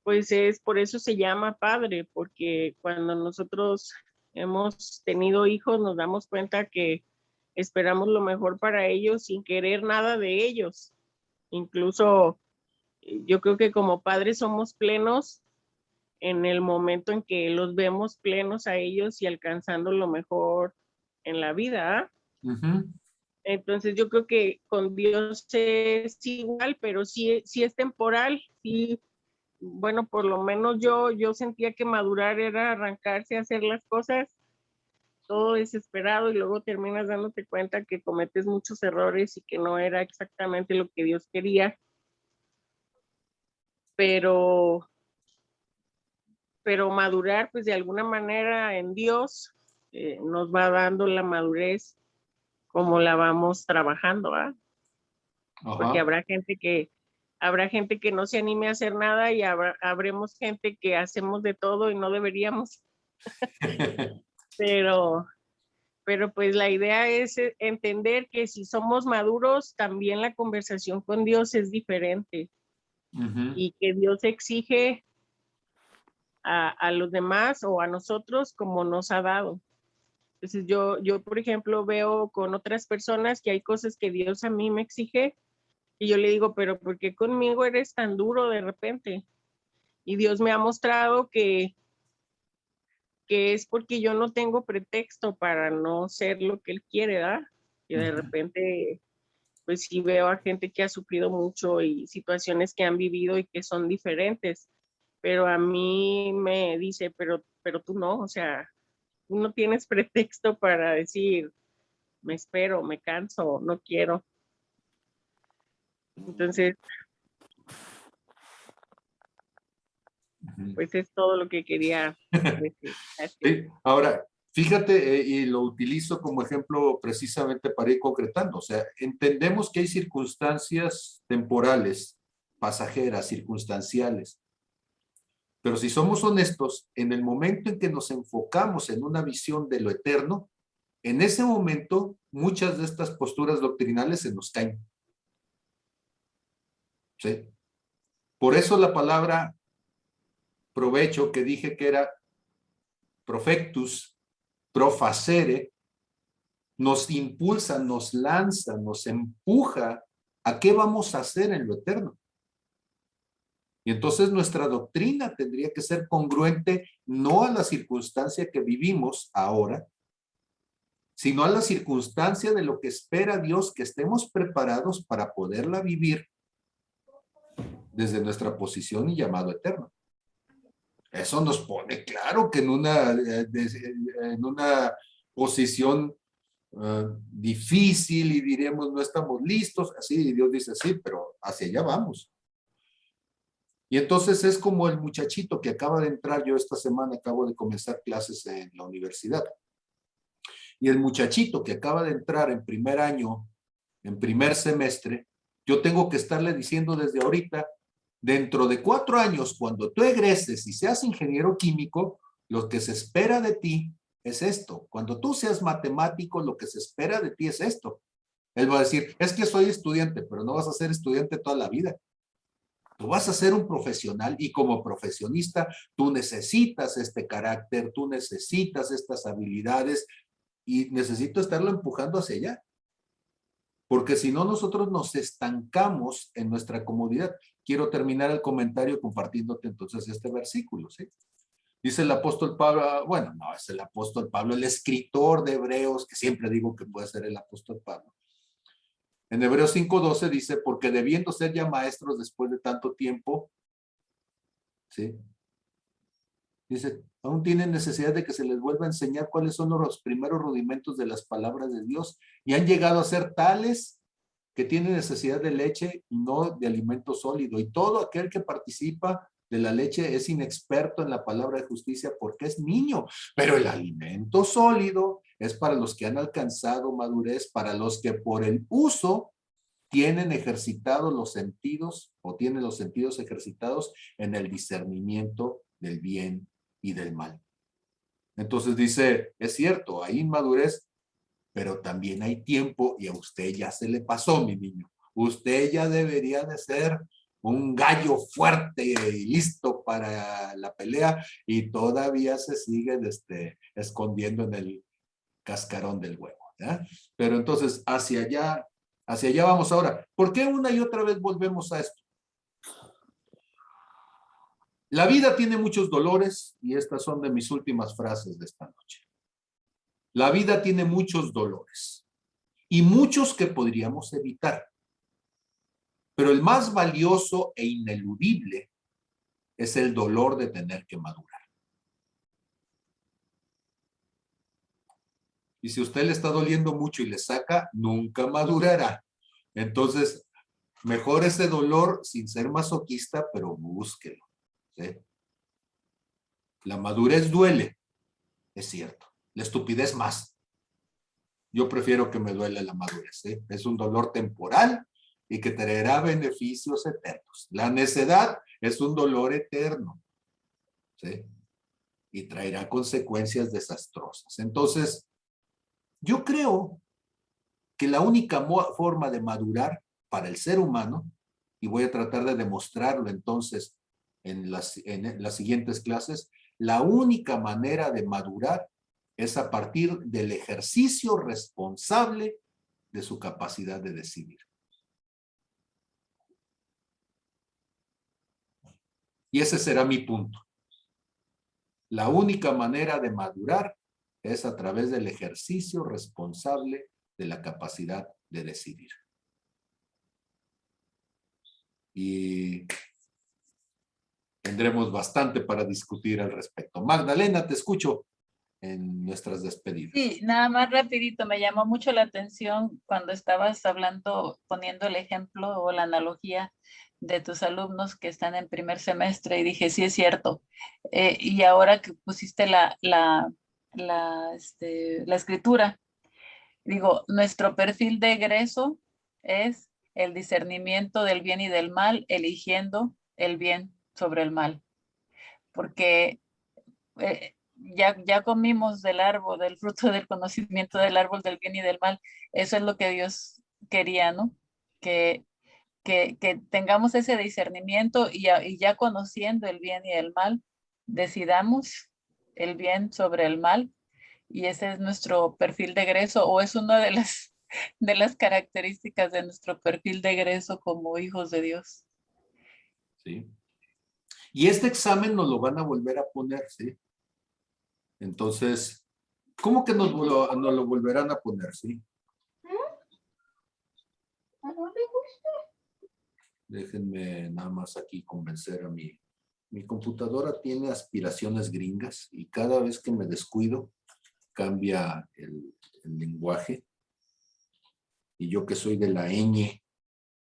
pues es por eso se llama Padre, porque cuando nosotros hemos tenido hijos nos damos cuenta que esperamos lo mejor para ellos sin querer nada de ellos. Incluso yo creo que como padres somos plenos en el momento en que los vemos plenos a ellos y alcanzando lo mejor en la vida. Uh-huh. Entonces yo creo que con Dios es igual, pero sí es temporal. Sí, bueno, por lo menos yo sentía que madurar era arrancarse a hacer las cosas todo desesperado y luego terminas dándote cuenta que cometes muchos errores y que no era exactamente lo que Dios quería. Pero madurar, pues de alguna manera en Dios nos va dando la madurez como la vamos trabajando, ¿ah? Porque habrá gente que no se anime a hacer nada y habremos gente que hacemos de todo y no deberíamos. pero pues la idea es entender que si somos maduros, también la conversación con Dios es diferente. Uh-huh. Y que Dios exige a los demás o a nosotros como nos ha dado. Entonces yo, por ejemplo, veo con otras personas que hay cosas que Dios a mí me exige y yo le digo, pero ¿por qué conmigo eres tan duro de repente? Y Dios me ha mostrado que es porque yo no tengo pretexto para no ser lo que Él quiere, ¿verdad? Y de repente, pues sí veo a gente que ha sufrido mucho y situaciones que han vivido y que son diferentes, pero a mí me dice, pero tú no, o sea, tú no tienes pretexto para decir, me espero, me canso, no quiero. Entonces, pues es todo lo que quería decir. Sí. Ahora, fíjate, y lo utilizo como ejemplo precisamente para ir concretando. O sea, entendemos que hay circunstancias temporales, pasajeras, circunstanciales. Pero si somos honestos, en el momento en que nos enfocamos en una visión de lo eterno, en ese momento muchas de estas posturas doctrinales se nos caen. ¿Sí? Por eso la palabra provecho que dije que era profectus, profacere, nos impulsa, nos lanza, nos empuja a qué vamos a hacer en lo eterno. Y entonces nuestra doctrina tendría que ser congruente no a la circunstancia que vivimos ahora, sino a la circunstancia de lo que espera Dios, que estemos preparados para poderla vivir desde nuestra posición y llamado eterno. Eso nos pone claro que en una posición difícil y diremos no estamos listos, así Dios dice sí, pero hacia allá vamos. Y entonces es como el muchachito que acaba de entrar, yo esta semana acabo de comenzar clases en la universidad. Y el muchachito que acaba de entrar en primer año, en primer semestre, yo tengo que estarle diciendo desde ahorita, dentro de 4 años, cuando tú egreses y seas ingeniero químico, lo que se espera de ti es esto. Cuando tú seas matemático, lo que se espera de ti es esto. Él va a decir, es que soy estudiante, pero no vas a ser estudiante toda la vida. Tú vas a ser un profesional y como profesionista tú necesitas este carácter, tú necesitas estas habilidades y necesito estarlo empujando hacia allá. Porque si no, nosotros nos estancamos en nuestra comodidad. Quiero terminar el comentario compartiéndote entonces este versículo, ¿sí? Dice el apóstol Pablo, bueno, no es el apóstol Pablo, el escritor de Hebreos, que siempre digo que puede ser el apóstol Pablo. En Hebreos 5:12 dice, porque debiendo ser ya maestros después de tanto tiempo, ¿sí? Dice, aún tienen necesidad de que se les vuelva a enseñar cuáles son los primeros rudimentos de las palabras de Dios y han llegado a ser tales que tienen necesidad de leche y no de alimento sólido. Y todo aquel que participa de la leche es inexperto en la palabra de justicia porque es niño. Pero el alimento sólido es para los que han alcanzado madurez, para los que por el uso tienen ejercitados los sentidos o tienen los sentidos ejercitados en el discernimiento del bien y del mal. Entonces dice, es cierto, hay inmadurez, pero también hay tiempo y a usted ya se le pasó, mi niño. Usted ya debería de ser un gallo fuerte y listo para la pelea y todavía se sigue escondiendo en el cascarón del huevo, ¿ya? Pero entonces hacia allá vamos ahora. ¿Por qué una y otra vez volvemos a esto? La vida tiene muchos dolores y estas son de mis últimas frases de esta noche. La vida tiene muchos dolores y muchos que podríamos evitar. Pero el más valioso e ineludible es el dolor de tener que madurar. Y si a usted le está doliendo mucho y le saca, nunca madurará. Entonces, mejor ese dolor sin ser masoquista, pero búsquelo, ¿sí? La madurez duele, es cierto. La estupidez más. Yo prefiero que me duele la madurez, ¿sí? Es un dolor temporal y que traerá beneficios eternos. La necedad es un dolor eterno, ¿sí? Y traerá consecuencias desastrosas. Entonces, yo creo que la única forma de madurar para el ser humano, y voy a tratar de demostrarlo entonces en las siguientes clases, la única manera de madurar es a partir del ejercicio responsable de su capacidad de decidir. Y ese será mi punto. La única manera de madurar es a través del ejercicio responsable de la capacidad de decidir. Y tendremos bastante para discutir al respecto. Magdalena, te escucho en nuestras despedidas. Sí, nada más rapidito, me llamó mucho la atención cuando estabas hablando, poniendo el ejemplo o la analogía de tus alumnos que están en primer semestre y dije, sí es cierto. Y ahora que pusiste la escritura, digo, nuestro perfil de egreso es el discernimiento del bien y del mal, eligiendo el bien sobre el mal. Porque ya comimos del árbol, del fruto del conocimiento del árbol del bien y del mal. Eso es lo que Dios quería, ¿no? Que tengamos ese discernimiento y ya conociendo el bien y el mal, decidamos el bien sobre el mal Y ese es nuestro perfil de egreso, o es una de las características de nuestro perfil de egreso como hijos de Dios. ¿Sí? Y este examen nos lo van a volver a poner, ¿sí? Entonces, ¿cómo que nos lo volverán a poner, sí? Déjenme nada más aquí convencer a mi computadora tiene aspiraciones gringas y cada vez que me descuido cambia el lenguaje. Y yo que soy de la ñ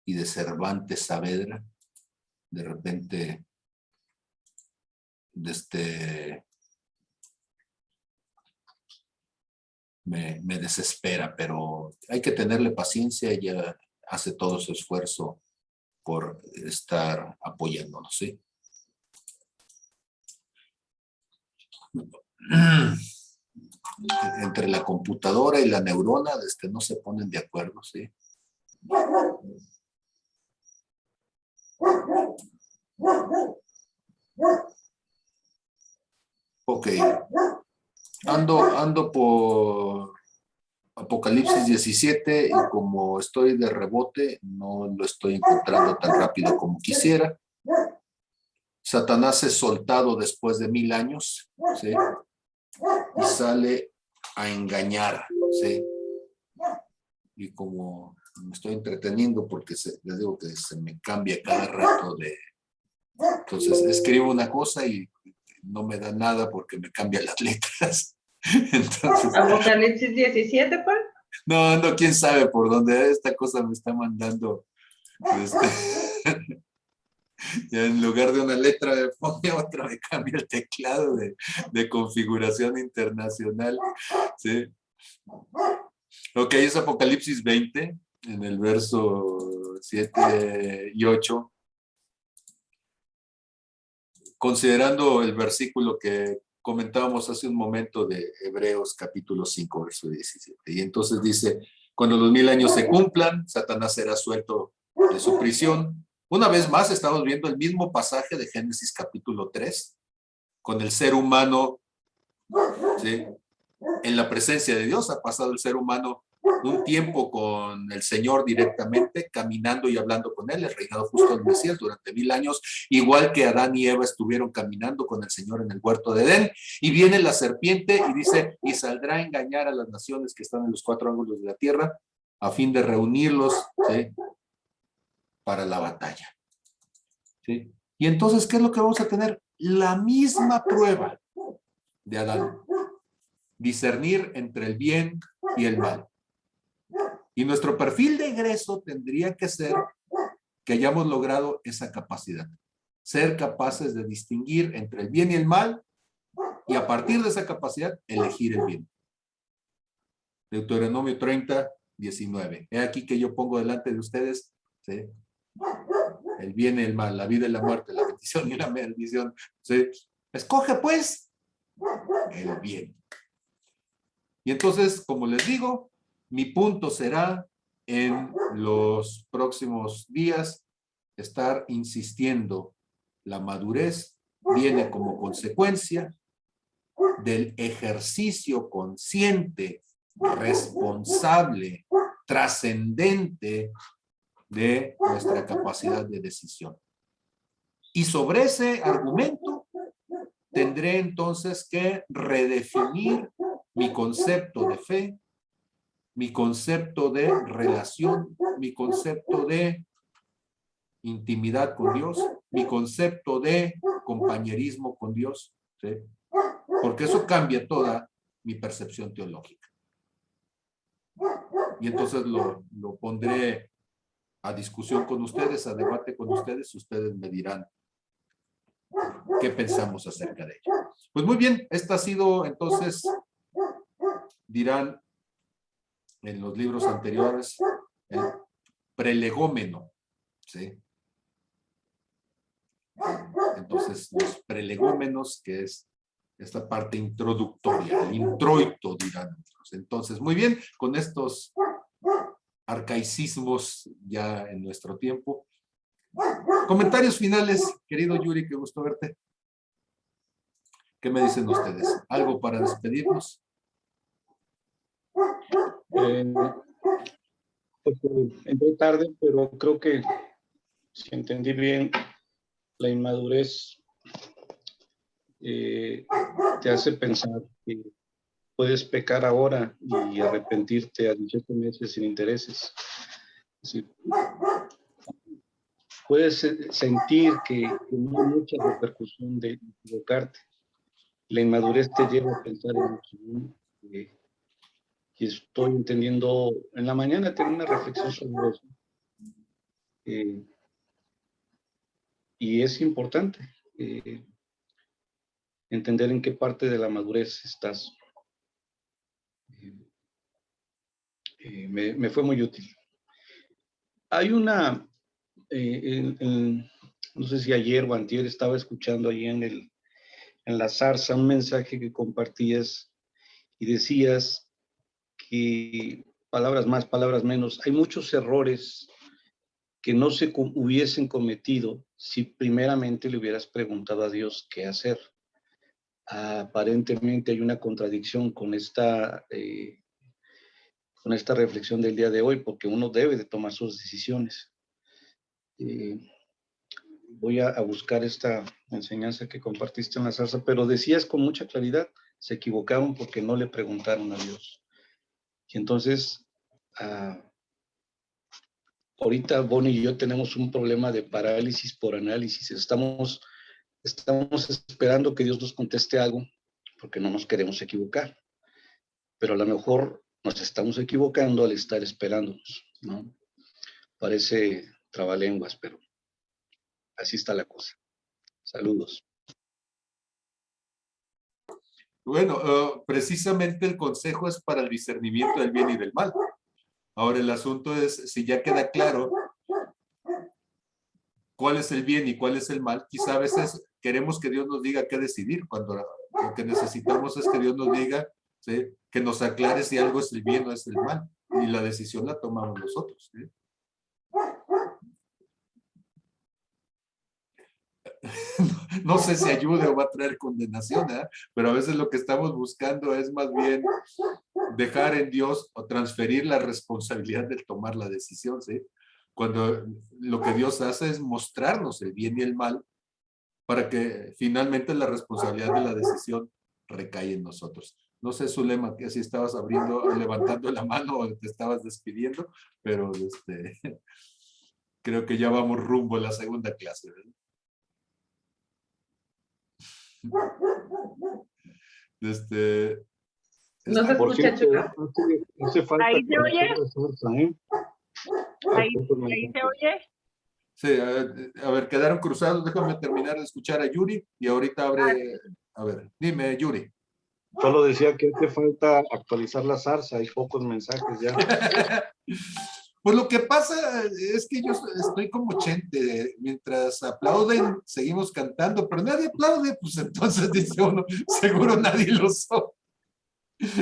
y de Cervantes Saavedra, de repente me desespera, pero hay que tenerle paciencia. Ella hace todo su esfuerzo por estar apoyándonos, ¿sí? Entre la computadora y la neurona no se ponen de acuerdo, ¿sí? Ok. Ando por Apocalipsis 17 y como estoy de rebote, no lo estoy encontrando tan rápido como quisiera. Satanás es soltado después de 1000 años, ¿sí? Y sale a engañar, ¿sí? Y como me estoy entreteniendo porque les digo que se me cambia cada rato entonces escribo una cosa y no me da nada porque me cambian las letras. Entonces, Apocalipsis 17, pues. No, quién sabe por dónde esta cosa me está mandando. Ya en lugar de una letra me pone otra, me cambia el teclado de configuración internacional. ¿Sí? Ok, es Apocalipsis 20, en el verso 7 y 8. Considerando el versículo que comentábamos hace un momento de Hebreos capítulo 5, verso 17. Y entonces dice, cuando los 1000 años se cumplan, Satanás será suelto de su prisión. Una vez más estamos viendo el mismo pasaje de Génesis capítulo 3, con el ser humano, ¿sí? En la presencia de Dios. Ha pasado el ser humano un tiempo con el Señor directamente, caminando y hablando con él, el reinado justo del Mesías durante 1000 años, igual que Adán y Eva estuvieron caminando con el Señor en el huerto de Edén, y viene la serpiente y dice, y saldrá a engañar a las naciones que están en los 4 ángulos de la tierra, a fin de reunirlos, ¿sí? Para la batalla. ¿Sí? Y entonces, ¿qué es lo que vamos a tener? La misma prueba de Adán. Discernir entre el bien y el mal. Y nuestro perfil de egreso tendría que ser que hayamos logrado esa capacidad. Ser capaces de distinguir entre el bien y el mal y a partir de esa capacidad elegir el bien. Deuteronomio 30, 19. He aquí que yo pongo delante de ustedes, ¿sí? El bien y el mal, la vida y la muerte, la bendición y la maldición. ¿Sí? Escoge pues el bien. Y entonces, como les digo, mi punto será en los próximos días estar insistiendo. La madurez viene como consecuencia del ejercicio consciente, responsable, trascendente de nuestra capacidad de decisión. Y sobre ese argumento tendré entonces que redefinir mi concepto de fe, mi concepto de relación, mi concepto de intimidad con Dios, mi concepto de compañerismo con Dios, ¿sí? Porque eso cambia toda mi percepción teológica. Y entonces lo pondré a discusión con ustedes, a debate con ustedes, ustedes me dirán qué pensamos acerca de ello. Pues muy bien, esta ha sido entonces, dirán en los libros anteriores, el prelegómeno, ¿sí? Entonces, los prelegómenos, que es esta parte introductoria, el introito, dirán otros. Entonces, muy bien, con estos arcaicismos ya en nuestro tiempo. Comentarios finales, querido Yuri, qué gusto verte. ¿Qué me dicen ustedes? ¿Algo para despedirnos? Pues, entré tarde, pero creo que si entendí bien, la inmadurez te hace pensar que puedes pecar ahora y arrepentirte a 18 meses sin intereses. Es decir, puedes sentir que no hay mucha repercusión de equivocarte. La inmadurez te lleva a pensar en que y estoy entendiendo, en la mañana tengo una reflexión sobre eso. Y es importante entender en qué parte de la madurez estás. Me fue muy útil. Hay una, no sé si ayer o antier estaba escuchando ahí en la zarza un mensaje que compartías y decías que, palabras más, palabras menos, hay muchos errores que no se hubiesen cometido si primeramente le hubieras preguntado a Dios qué hacer. Aparentemente hay una contradicción con esta reflexión del día de hoy, porque uno debe de tomar sus decisiones. Voy a buscar esta enseñanza que compartiste en la zarza, pero decías con mucha claridad, se equivocaron porque no le preguntaron a Dios. Y entonces, ahorita Bonnie y yo tenemos un problema de parálisis por análisis. Estamos esperando que Dios nos conteste algo porque no nos queremos equivocar. Pero a lo mejor nos estamos equivocando al estar esperándonos, ¿no? Parece trabalenguas, pero así está la cosa. Saludos. Bueno, precisamente el consejo es para el discernimiento del bien y del mal. Ahora el asunto es, si ya queda claro cuál es el bien y cuál es el mal, quizá a veces queremos que Dios nos diga qué decidir, cuando lo que necesitamos es que Dios nos diga, ¿sí?, que nos aclare si algo es el bien o es el mal, y la decisión la tomamos nosotros, ¿sí? No sé si ayude o va a traer condenación, ¿eh? Pero a veces lo que estamos buscando es más bien dejar en Dios o transferir la responsabilidad de tomar la decisión, ¿sí? Cuando lo que Dios hace es mostrarnos el bien y el mal para que finalmente la responsabilidad de la decisión recae en nosotros. No sé, Zulema, que si estabas levantando la mano o te estabas despidiendo, pero creo que ya vamos rumbo a la segunda clase, ¿verdad? No se escucha, Chuca. Hace falta ¿Ahí se oye? ¿Ahí se oye? Sí, a ver, quedaron cruzados. Déjame terminar de escuchar a Yuri y ahorita abre. A ver, dime, Yuri. Solo decía que hace falta actualizar la zarza, hay pocos mensajes ya. Pues lo que pasa es que yo estoy como Chente, mientras aplauden, seguimos cantando, pero nadie aplaude, pues entonces dice uno, seguro nadie lo sabe.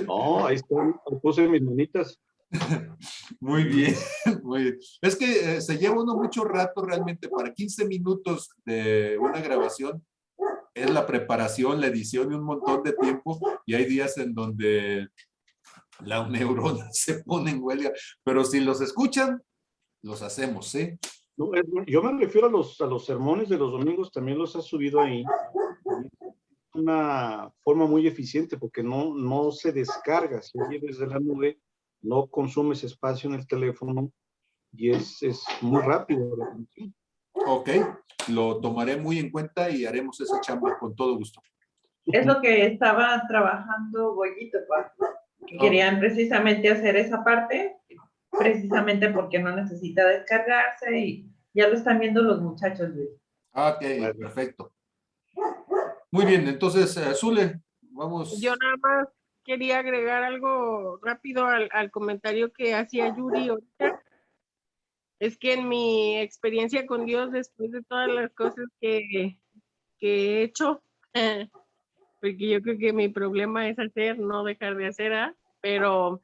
No, ahí están, puse mis manitas. Muy bien, muy bien. Es que se lleva uno mucho rato realmente, para 15 minutos de una grabación, es la preparación, la edición y un montón de tiempo, y hay días en donde la neurona se pone en huelga, pero si los escuchan, los hacemos, ¿sí? No, yo me refiero a los sermones de los domingos, también los has subido ahí. Una forma muy eficiente porque no se descarga, se oye desde la nube, no consumes espacio en el teléfono y es muy rápido la conexión. Ok, lo tomaré muy en cuenta y haremos esa chamba con todo gusto. Es lo que estaba trabajando Goyito, que querían precisamente hacer esa parte, precisamente porque no necesita descargarse y ya lo están viendo los muchachos, Luis. Ok, perfecto. Muy bien, entonces, Zule, vamos. Yo nada más quería agregar algo rápido al comentario que hacía Yuri ahorita. Es que en mi experiencia con Dios, después de todas las cosas que he hecho, porque yo creo que mi problema es hacer, no dejar de hacer, pero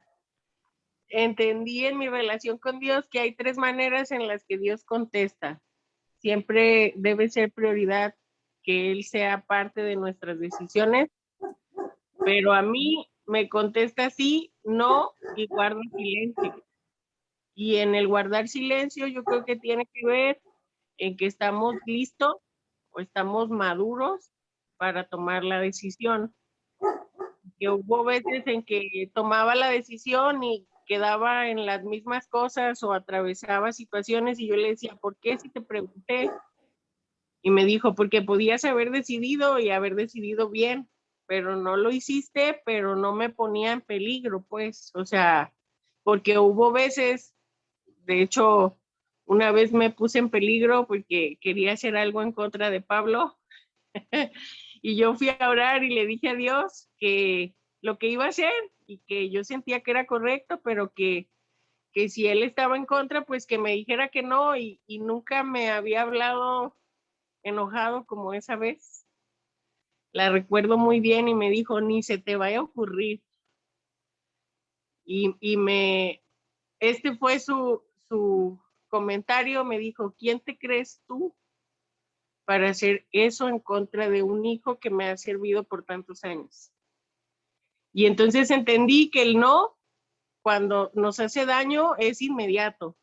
entendí en mi relación con Dios que hay 3 maneras en las que Dios contesta. Siempre debe ser prioridad que Él sea parte de nuestras decisiones, pero a mí me contesta sí, no y guarda silencio. Y en el guardar silencio yo creo que tiene que ver en que estamos listos o estamos maduros para tomar la decisión. Que hubo veces en que tomaba la decisión y quedaba en las mismas cosas o atravesaba situaciones y yo le decía, ¿por qué si te pregunté? Y me dijo, porque podías haber decidido y haber decidido bien, pero no lo hiciste, pero no me ponía en peligro, pues, o sea, porque hubo veces, de hecho, una vez me puse en peligro porque quería hacer algo en contra de Pablo y yo fui a orar y le dije a Dios que lo que iba a hacer y que yo sentía que era correcto, pero que si él estaba en contra, pues que me dijera que no y nunca me había hablado enojado como esa vez. La recuerdo muy bien y me dijo, ni se te vaya a ocurrir. Este fue su comentario, me dijo, ¿quién te crees tú para hacer eso en contra de un hijo que me ha servido por tantos años? Y entonces entendí que el no, cuando nos hace daño, es inmediato.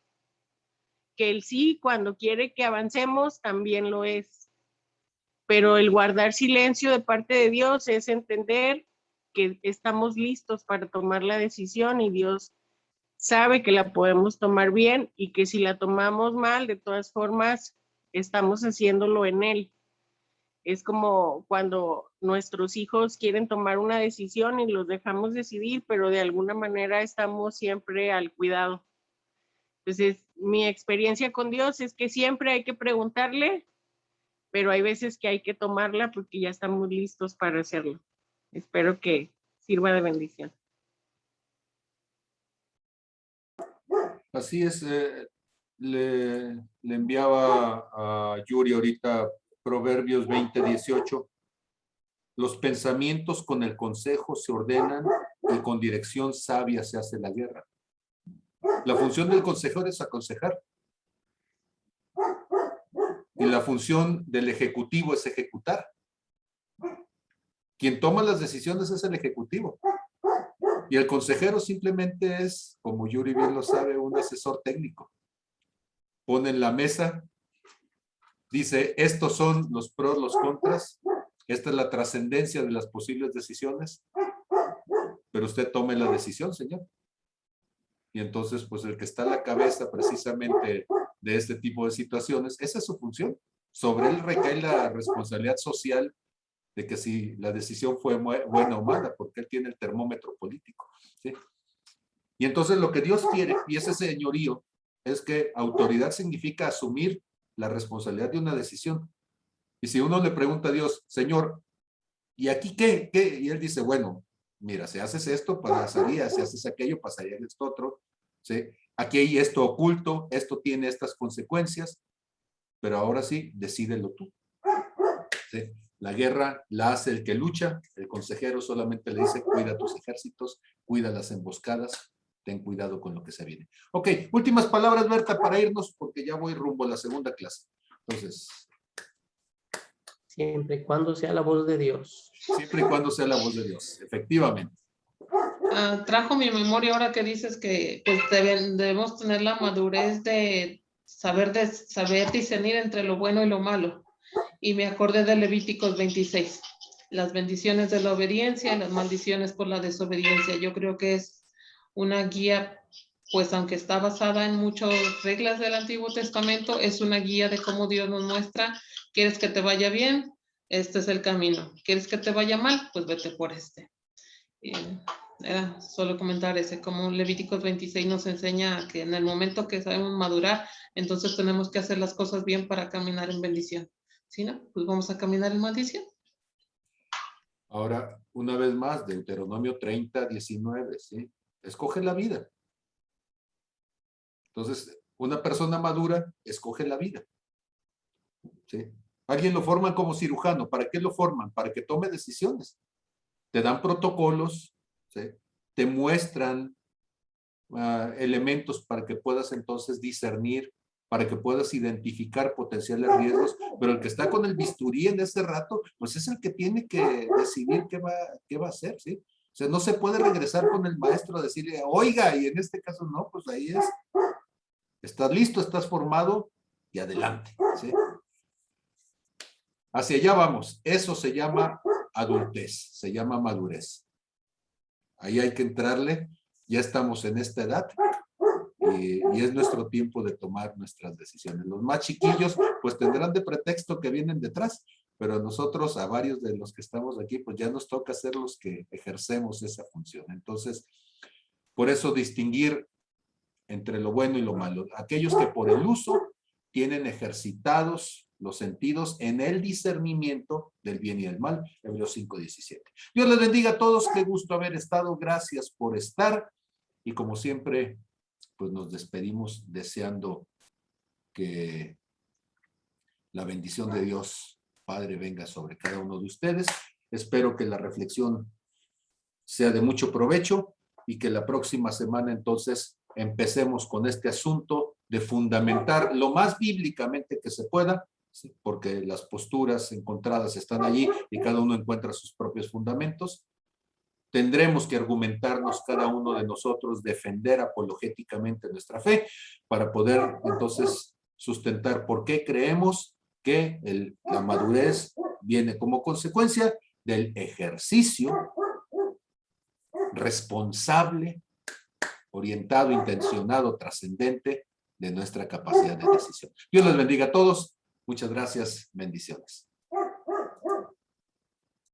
Que el sí, cuando quiere que avancemos, también lo es. Pero el guardar silencio de parte de Dios es entender que estamos listos para tomar la decisión y Dios sabe que la podemos tomar bien y que si la tomamos mal, de todas formas, estamos haciéndolo en Él. Es como cuando nuestros hijos quieren tomar una decisión y los dejamos decidir, pero de alguna manera estamos siempre al cuidado. Entonces, mi experiencia con Dios es que siempre hay que preguntarle, pero hay veces que hay que tomarla porque ya estamos listos para hacerlo. Espero que sirva de bendición. Así es, le enviaba a Yuri ahorita Proverbios 20:18. Los pensamientos con el consejo se ordenan y con dirección sabia se hace la guerra. La función del consejero es aconsejar. Y la función del ejecutivo es ejecutar. Quien toma las decisiones es el ejecutivo. Y el consejero simplemente es, como Yuri bien lo sabe, un asesor técnico. Pone en la mesa, dice, estos son los pros, los contras, esta es la trascendencia de las posibles decisiones, pero usted tome la decisión, señor. Y entonces, pues el que está a la cabeza precisamente de este tipo de situaciones, esa es su función. Sobre él recae la responsabilidad social de que si la decisión fue buena o mala, porque él tiene el termómetro político, ¿sí? Y entonces lo que Dios quiere, y ese señorío, es que autoridad significa asumir la responsabilidad de una decisión. Y si uno le pregunta a Dios, Señor, ¿y aquí qué? Y él dice, bueno, mira, si haces esto, pasaría, si haces aquello, pasaría esto otro, ¿sí? Aquí hay esto oculto, esto tiene estas consecuencias, pero ahora sí, decídelo tú, ¿sí? La guerra la hace el que lucha, el consejero solamente le dice, cuida tus ejércitos, cuida las emboscadas, ten cuidado con lo que se viene. Ok, últimas palabras, Berta, para irnos, porque ya voy rumbo a la segunda clase. Entonces. Siempre y cuando sea la voz de Dios. Siempre y cuando sea la voz de Dios, efectivamente. Trajo mi memoria ahora que dices que pues, debemos tener la madurez de saber discernir entre lo bueno y lo malo. Y me acordé de Levíticos 26, las bendiciones de la obediencia y las maldiciones por la desobediencia. Yo creo que es una guía, pues aunque está basada en muchas reglas del Antiguo Testamento, es una guía de cómo Dios nos muestra, ¿quieres que te vaya bien? Este es el camino. ¿Quieres que te vaya mal? Pues vete por este. Era solo comentar ese, como Levíticos 26 nos enseña que en el momento que sabemos madurar, entonces tenemos que hacer las cosas bien para caminar en bendición. Si no, pues vamos a caminar en maldición. Ahora, una vez más, Deuteronomio 30:19, ¿sí? Escoge la vida. Entonces, una persona madura escoge la vida, ¿sí? Alguien lo forman como cirujano. ¿Para qué lo forman? Para que tome decisiones. Te dan protocolos, ¿sí? Te muestran elementos para que puedas entonces discernir, para que puedas identificar potenciales riesgos, pero el que está con el bisturí en ese rato, pues es el que tiene que decidir qué va a hacer, ¿sí? O sea, no se puede regresar con el maestro a decirle, oiga, y en este caso no, pues ahí es. Estás listo, estás formado y adelante, ¿sí? Hacia allá vamos. Eso se llama adultez, se llama madurez. Ahí hay que entrarle. Ya estamos en esta edad y es nuestro tiempo de tomar nuestras decisiones. Los más chiquillos, pues tendrán de pretexto que vienen detrás, pero a nosotros, a varios de los que estamos aquí, pues ya nos toca ser los que ejercemos esa función. Entonces, por eso distinguir entre lo bueno y lo malo. Aquellos que por el uso tienen ejercitados los sentidos en el discernimiento del bien y del mal. Hebreos 5:17. Dios les bendiga a todos. Qué gusto haber estado. Gracias por estar. Y como siempre, pues nos despedimos deseando que la bendición de Dios Padre venga sobre cada uno de ustedes. Espero que la reflexión sea de mucho provecho y que la próxima semana entonces empecemos con este asunto de fundamentar lo más bíblicamente que se pueda, ¿sí? Porque las posturas encontradas están allí y cada uno encuentra sus propios fundamentos. Tendremos que argumentarnos cada uno de nosotros, defender apologéticamente nuestra fe para poder entonces sustentar por qué creemos que la madurez viene como consecuencia del ejercicio responsable, orientado, intencionado, trascendente de nuestra capacidad de decisión. Dios les bendiga a todos. Muchas gracias. Bendiciones.